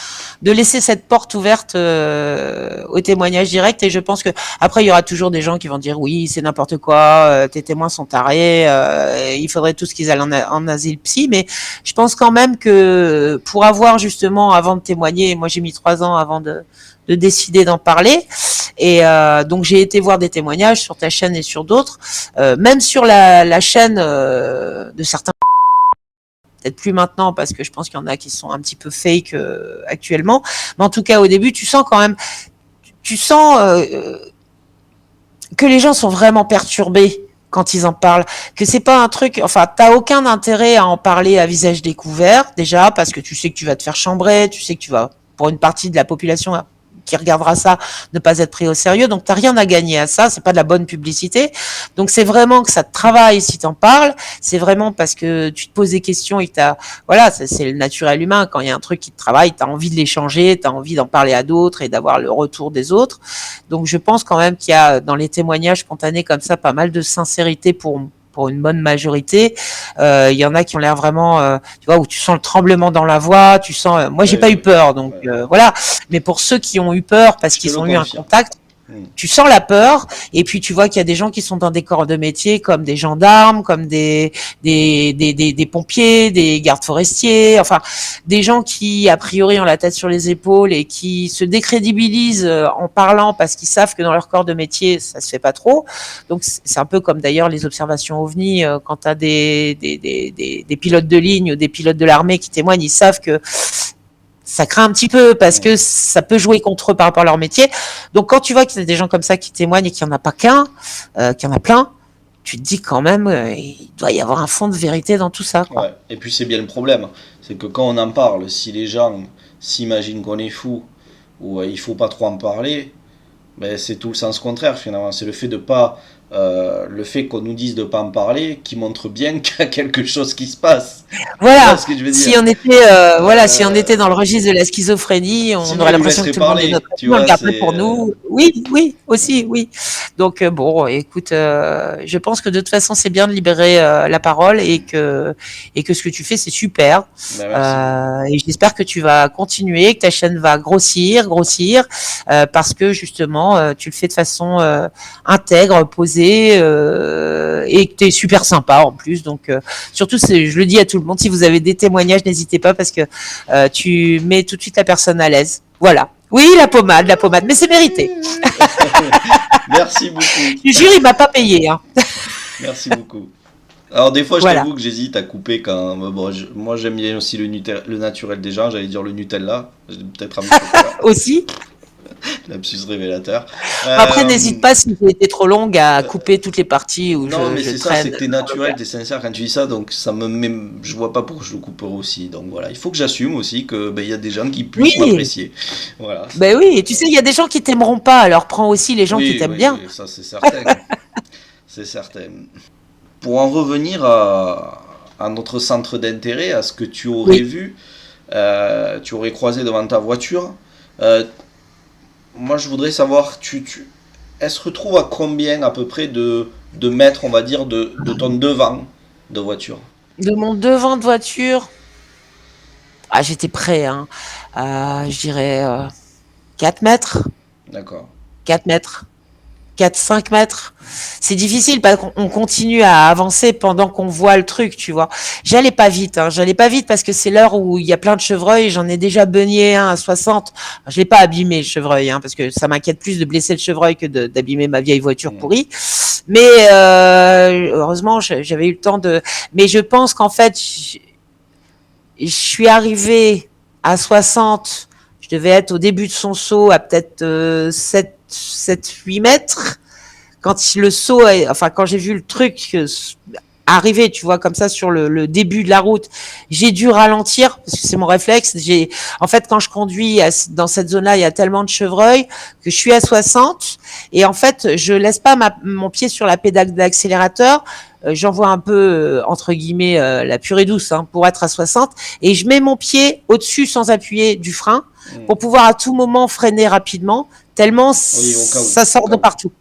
de laisser cette porte ouverte au témoignage direct. Et je pense que après, il y aura toujours des gens qui vont dire oui, c'est n'importe quoi, tes témoins sont tarés, il faudrait tous qu'ils aillent en asile psy. Mais je pense quand même que pour avoir justement, avant de témoigner, moi j'ai mis 3 ans avant de décider d'en parler. Et donc j'ai été voir des témoignages sur ta chaîne et sur d'autres, même sur la chaîne de certains, peut-être plus maintenant parce que je pense qu'il y en a qui sont un petit peu fake actuellement, mais en tout cas au début tu sens quand même, tu sens que les gens sont vraiment perturbés quand ils en parlent, que c'est pas un truc, enfin t'as aucun intérêt à en parler à visage découvert déjà parce que tu sais que tu vas te faire chambrer, tu sais que tu vas, pour une partie de la population qui regardera ça, ne pas être pris au sérieux. Donc, t'as rien à gagner à ça. C'est pas de la bonne publicité. Donc, c'est vraiment que ça te travaille si t'en parles. C'est vraiment parce que tu te poses des questions et voilà, c'est le naturel humain. Quand il y a un truc qui te travaille, t'as envie de l'échanger, t'as envie d'en parler à d'autres et d'avoir le retour des autres. Donc, je pense quand même qu'il y a dans les témoignages spontanés comme ça pas mal de sincérité pour une bonne majorité. Il y en a qui ont l'air vraiment, tu vois, où tu sens le tremblement dans la voix, tu sens, moi j'ai pas eu peur, donc voilà. Mais pour ceux qui ont eu peur parce qu'ils ont eu un contact, tu sens la peur, et puis tu vois qu'il y a des gens qui sont dans des corps de métier comme des gendarmes, comme des pompiers, des gardes forestiers, enfin des gens qui a priori ont la tête sur les épaules et qui se décrédibilisent en parlant parce qu'ils savent que dans leur corps de métier ça se fait pas trop. Donc c'est un peu comme d'ailleurs les observations OVNI, quand tu as des pilotes de ligne ou des pilotes de l'armée qui témoignent, ils savent que ça craint un petit peu parce que ça peut jouer contre eux par rapport à leur métier. Donc quand tu vois qu'il y a des gens comme ça qui témoignent et qu'il n'y en a pas qu'un, qu'il y en a plein, tu te dis quand même il doit y avoir un fond de vérité dans tout ça, quoi. Ouais. Et puis c'est bien le problème, c'est que quand on en parle, si les gens s'imaginent qu'on est fou ou il faut pas trop en parler, ben, c'est tout le sens contraire finalement. C'est le fait de pas le fait qu'on nous dise de pas en parler qui montre bien qu'il y a quelque chose qui se passe. Voilà. Ce que je veux dire. Si on était si on était dans le registre de la schizophrénie, on aurait l'impression que tout le monde est notre ami, on le garderait pour nous. Oui, aussi, oui. Donc bon, écoute, je pense que de toute façon c'est bien de libérer la parole et que ce que tu fais c'est super. Et j'espère que tu vas continuer, que ta chaîne va grossir, parce que justement tu le fais de façon intègre, posée apaisé et que t'es super sympa en plus. Donc surtout, je le dis à tout le monde, si vous avez des témoignages, n'hésitez pas parce que tu mets tout de suite la personne à l'aise. Voilà. Oui, la pommade, mais c'est mérité. Merci beaucoup. Je jure, il m'a pas payé. Hein. Merci beaucoup. Alors des fois, je Voilà. t'avoue que j'hésite à couper quand... Bon, moi, j'aime bien aussi le naturel des gens. J'allais dire le Nutella. J'ai peut-être un chocolat. Aussi. Lapsus révélateur. Après, n'hésite pas si j'ai été trop longue à couper toutes les parties où Non, mais je c'est ça, traîne. c'est que t'es naturel, t'es sincère quand tu dis ça, donc ça me met... Je vois pas pourquoi je le couperai aussi. Donc voilà, il faut que j'assume aussi que il y a des gens qui puissent Oui. m'apprécier. Voilà. Ben oui, et tu sais, il y a des gens qui t'aimeront pas, alors prends aussi les gens qui t'aiment bien. Oui, ça c'est certain. C'est certain. Pour en revenir à notre centre d'intérêt, à ce que tu aurais vu, tu aurais croisé devant ta voiture, moi je voudrais savoir, elle se retrouve à combien à peu près de mètres, on va dire, de ton devant de voiture? De mon devant de voiture, j'étais prêt, hein. Je dirais 4 mètres, D'accord. 4 mètres. 4-5 mètres. C'est difficile parce qu'on continue à avancer pendant qu'on voit le truc, tu vois. J'allais pas vite, hein. J'allais pas vite parce que c'est l'heure où il y a plein de chevreuils. J'en ai déjà beugné un à 60. Je l'ai pas abîmé, le chevreuil, hein, parce que ça m'inquiète plus de blesser le chevreuil que d'abîmer ma vieille voiture pourrie. Mais heureusement, j'avais eu le temps de... Mais je pense qu'en fait, je suis arrivée à 60. Je devais être au début de son saut à peut-être 7-8 mètres. Quand le saut, quand j'ai vu le truc arriver, tu vois, comme ça sur le début de la route, j'ai dû ralentir parce que c'est mon réflexe. En fait, quand je conduis dans cette zone-là, il y a tellement de chevreuils que je suis à 60 et en fait, je laisse pas mon pied sur la pédale d'accélérateur. J'envoie un peu, entre guillemets, la purée douce, hein, pour être à 60 et je mets mon pied au-dessus sans appuyer du frein pour pouvoir à tout moment freiner rapidement, tellement ça sort de partout.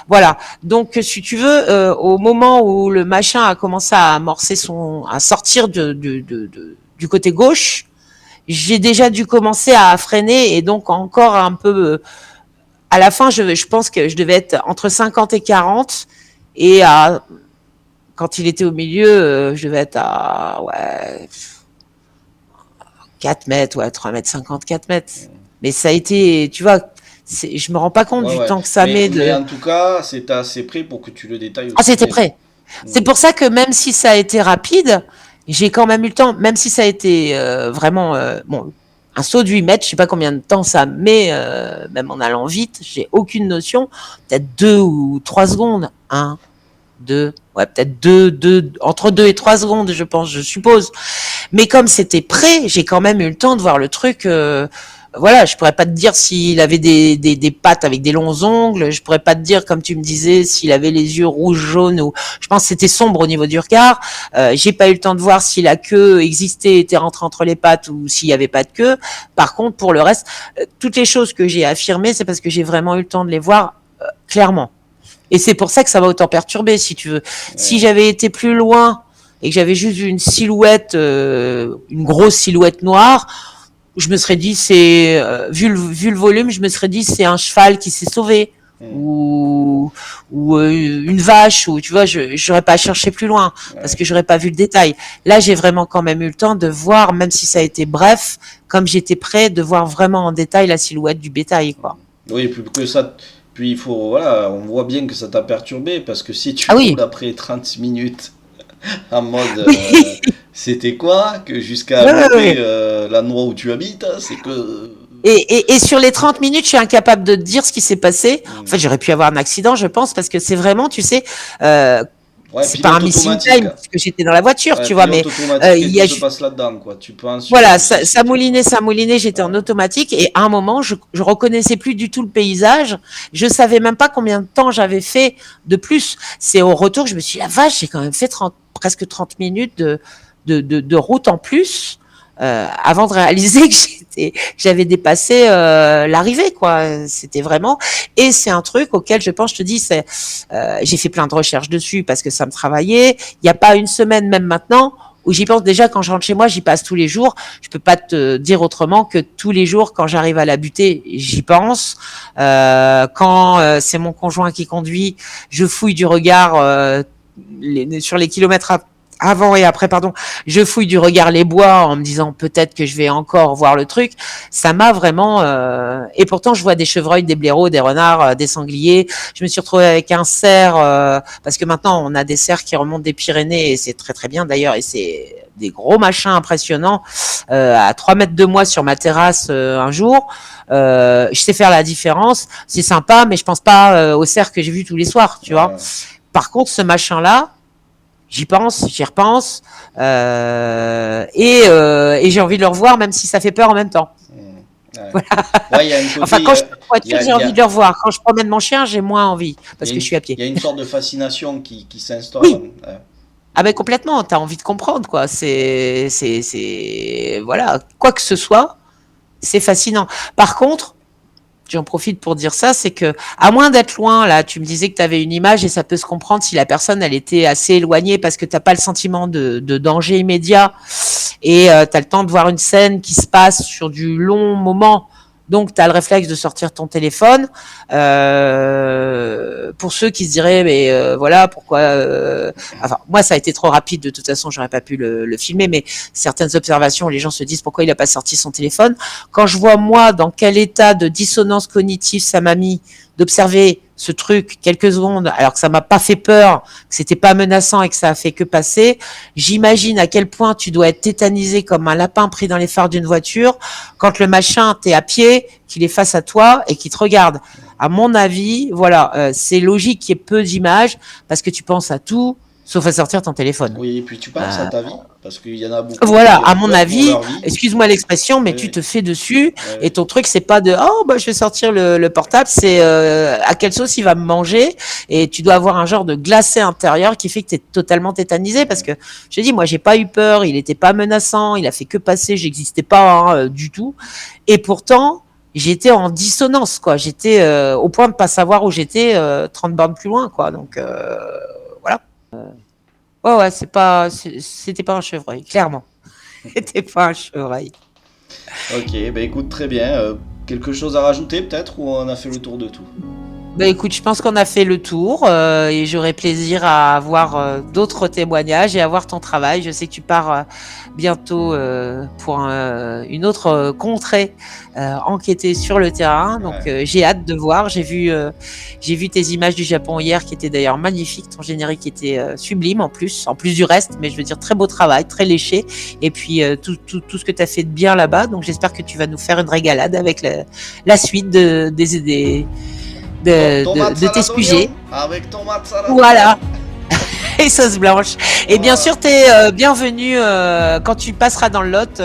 Voilà. Donc, si tu veux, au moment où le machin a commencé à amorcer à sortir du côté gauche, j'ai déjà dû commencer à freiner et donc encore un peu, à la fin, je pense que je devais être entre 50 et 40 et quand il était au milieu, je devais être à, 4 mètres, 3 mètres 50, 4 mètres. Mais ça a été, tu vois, je me rends pas compte du temps que ça met de... Mais en tout cas, c'était assez près pour que tu le détailles aussi. Ah, c'était prêt. C'est pour ça que même si ça a été rapide, j'ai quand même eu le temps, même si ça a été vraiment... bon, un saut de 8 mètres, je sais pas combien de temps ça met, même en allant vite, j'ai aucune notion. Peut-être 2 ou 3 secondes. 1, 2, peut-être 2, entre 2 et 3 secondes, je pense, je suppose. Mais comme c'était prêt, j'ai quand même eu le temps de voir le truc. Voilà, je pourrais pas te dire s'il avait des pattes avec des longs ongles. Je pourrais pas te dire, comme tu me disais, s'il avait les yeux rouges, jaunes ou. Je pense que c'était sombre au niveau du regard. J'ai pas eu le temps de voir si la queue existait, était rentrée entre les pattes ou s'il y avait pas de queue. Par contre, pour le reste, toutes les choses que j'ai affirmées, c'est parce que j'ai vraiment eu le temps de les voir clairement. Et c'est pour ça que ça m'a autant perturbé, si tu veux. Ouais. Si j'avais été plus loin et que j'avais juste vu une silhouette, une grosse silhouette noire, je me serais dit, vu le volume, je me serais dit, c'est un cheval qui s'est sauvé. Ou une vache, ou tu vois, j'aurais pas cherché plus loin parce que j'aurais pas vu le détail. Là, j'ai vraiment quand même eu le temps de voir, même si ça a été bref, comme j'étais prêt, de voir vraiment en détail la silhouette du bétail, quoi. Oui, plus que ça. Puis il faut, voilà, on voit bien que ça t'a perturbé parce que si tu roules après 30 minutes en mode c'était quoi que jusqu'à l'endroit où tu habites, c'est que... Et sur les 30 minutes, je suis incapable de dire ce qui s'est passé. En fait, j'aurais pu avoir un accident, je pense, parce que c'est vraiment, tu sais... c'est pas un missing time parce que j'étais dans la voiture, tu vois, mais il y a se passe là-dedans, quoi. Tu penses. Voilà, ça moulinait, j'étais en automatique et à un moment, je reconnaissais plus du tout le paysage. Je savais même pas combien de temps j'avais fait de plus. C'est au retour que je me suis dit, la vache, j'ai quand même fait presque 30 minutes de route en plus. Avant de réaliser que j'avais dépassé l'arrivée, quoi. C'était vraiment, et c'est un truc auquel je pense, je te dis, j'ai fait plein de recherches dessus parce que ça me travaillait. Il n'y a pas une semaine, même maintenant, où j'y pense déjà quand je rentre chez moi, j'y passe tous les jours. Je peux pas te dire autrement que tous les jours, quand j'arrive à la butée, j'y pense. Quand c'est mon conjoint qui conduit, je fouille du regard sur les kilomètres avant et après, pardon, je fouille du regard les bois en me disant peut-être que je vais encore voir le truc. Ça m'a vraiment... Et pourtant, je vois des chevreuils, des blaireaux, des renards, des sangliers. Je me suis retrouvée avec un cerf, parce que maintenant, on a des cerfs qui remontent des Pyrénées, et c'est très très bien d'ailleurs, et c'est des gros machins impressionnants, à 3 mètres de moi sur ma terrasse un jour. Je sais faire la différence, c'est sympa, mais je pense pas au cerf que j'ai vu tous les soirs, tu vois. Par contre, ce machin-là, j'y pense, j'y repense, et j'ai envie de le revoir, même si ça fait peur en même temps. Ouais. Voilà. Ouais, y a un côté, Enfin, quand je suis en voiture, j'ai envie de le revoir. Quand je promène mon chien, j'ai moins envie, parce que je suis à pied. Il y a une sorte de fascination qui s'instaure. Oui. Ouais. Ah ben complètement, t'as envie de comprendre, quoi. Voilà, quoi que ce soit, c'est fascinant. Par contre, j'en profite pour dire ça, c'est que, à moins d'être loin, là, tu me disais que tu avais une image et ça peut se comprendre si la personne, elle était assez éloignée parce que t'as pas le sentiment de danger immédiat et t'as le temps de voir une scène qui se passe sur du long moment. Donc, tu as le réflexe de sortir ton téléphone. Pour ceux qui se diraient, mais voilà, pourquoi... Enfin, moi, ça a été trop rapide. De toute façon, j'aurais pas pu le filmer. Mais certaines observations, les gens se disent pourquoi il a pas sorti son téléphone. Quand je vois, moi, dans quel état de dissonance cognitive ça m'a mis d'observer ce truc quelques secondes, alors que ça m'a pas fait peur, que c'était pas menaçant et que ça a fait que passer, j'imagine à quel point tu dois être tétanisé comme un lapin pris dans les phares d'une voiture quand le machin, t'es à pied, qu'il est face à toi et qu'il te regarde. À mon avis, voilà, c'est logique qu'il y ait peu d'images parce que tu penses à tout, sauf à sortir ton téléphone. Oui, et puis tu penses à ta vie, parce qu'il y en a beaucoup. Voilà, qui à mon avis, leur vie. excuse-moi l'expression, mais Oui, tu oui. te fais dessus Ouais, et ton truc, c'est pas de oh bah je vais sortir le portable, c'est à quelle sauce il va me manger et tu dois avoir un genre de glacé intérieur qui fait que tu es totalement tétanisé parce que je te dis, moi j'ai pas eu peur, il était pas menaçant, il a fait que passer, j'existais pas du tout et pourtant j'étais en dissonance quoi, j'étais au point de pas savoir où j'étais 30 bornes plus loin quoi, donc voilà. Ouais, c'était pas un chevreuil, clairement. C'était pas un chevreuil. Ok, bah écoute, très bien. Quelque chose à rajouter peut-être, ou on a fait le tour de tout? Bah écoute, je pense qu'on a fait le tour et j'aurai plaisir à avoir d'autres témoignages et à voir ton travail. Je sais que tu pars bientôt pour une autre contrée enquêter sur le terrain, donc j'ai hâte de voir. J'ai vu tes images du Japon hier qui étaient d'ailleurs magnifiques. Ton générique était sublime en plus du reste, mais je veux dire très beau travail, très léché. Et puis tout ce que tu as fait de bien là-bas. Donc j'espère que tu vas nous faire une régalade avec la suite de tes sujets. Avec tomate salade. Voilà. Et sauce blanche. Et bien sûr, tu es bienvenu quand tu passeras dans le Lot.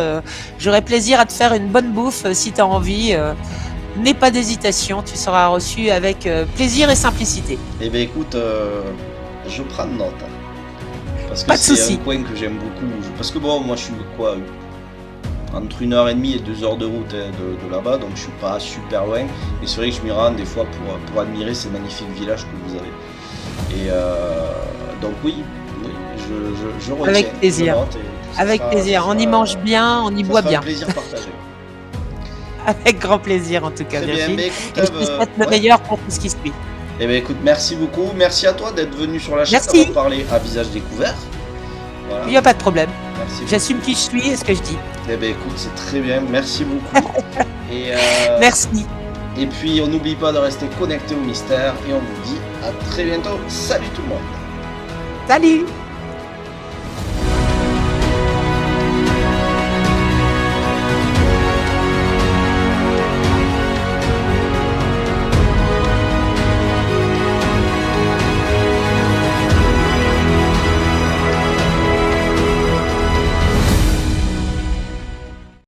J'aurai plaisir à te faire une bonne bouffe si tu as envie. N'aie pas d'hésitation, tu seras reçu avec plaisir et simplicité. Eh bien écoute, je prends note. Parce que Pas de c'est souci. un coin que j'aime beaucoup. Parce que bon, moi je suis quoi, entre 1h30 et 2 heures de route de là-bas, donc je suis pas super loin. Et c'est vrai que je m'y rends des fois pour admirer ces magnifiques villages que vous avez. Et donc oui, je retiens. Avec plaisir. Avec plaisir. On y mange bien, on y boit bien. Un plaisir partagé. Avec grand plaisir en tout cas, Très bien, Virgile. mais écoute, Et je te souhaite le meilleur pour tout ce qui suit. Eh bien écoute, merci beaucoup. Merci à toi d'être venu sur la chaîne, Merci. d'avoir parlé à visage découvert. Voilà. Il n'y a pas de problème. Merci beaucoup. J'assume qui je suis et ce que je dis. Eh bien écoute, c'est très bien. Merci beaucoup. Et, Merci. et puis on n'oublie pas de rester connecté au mystère et on vous dit à très bientôt. Salut tout le monde. Salut!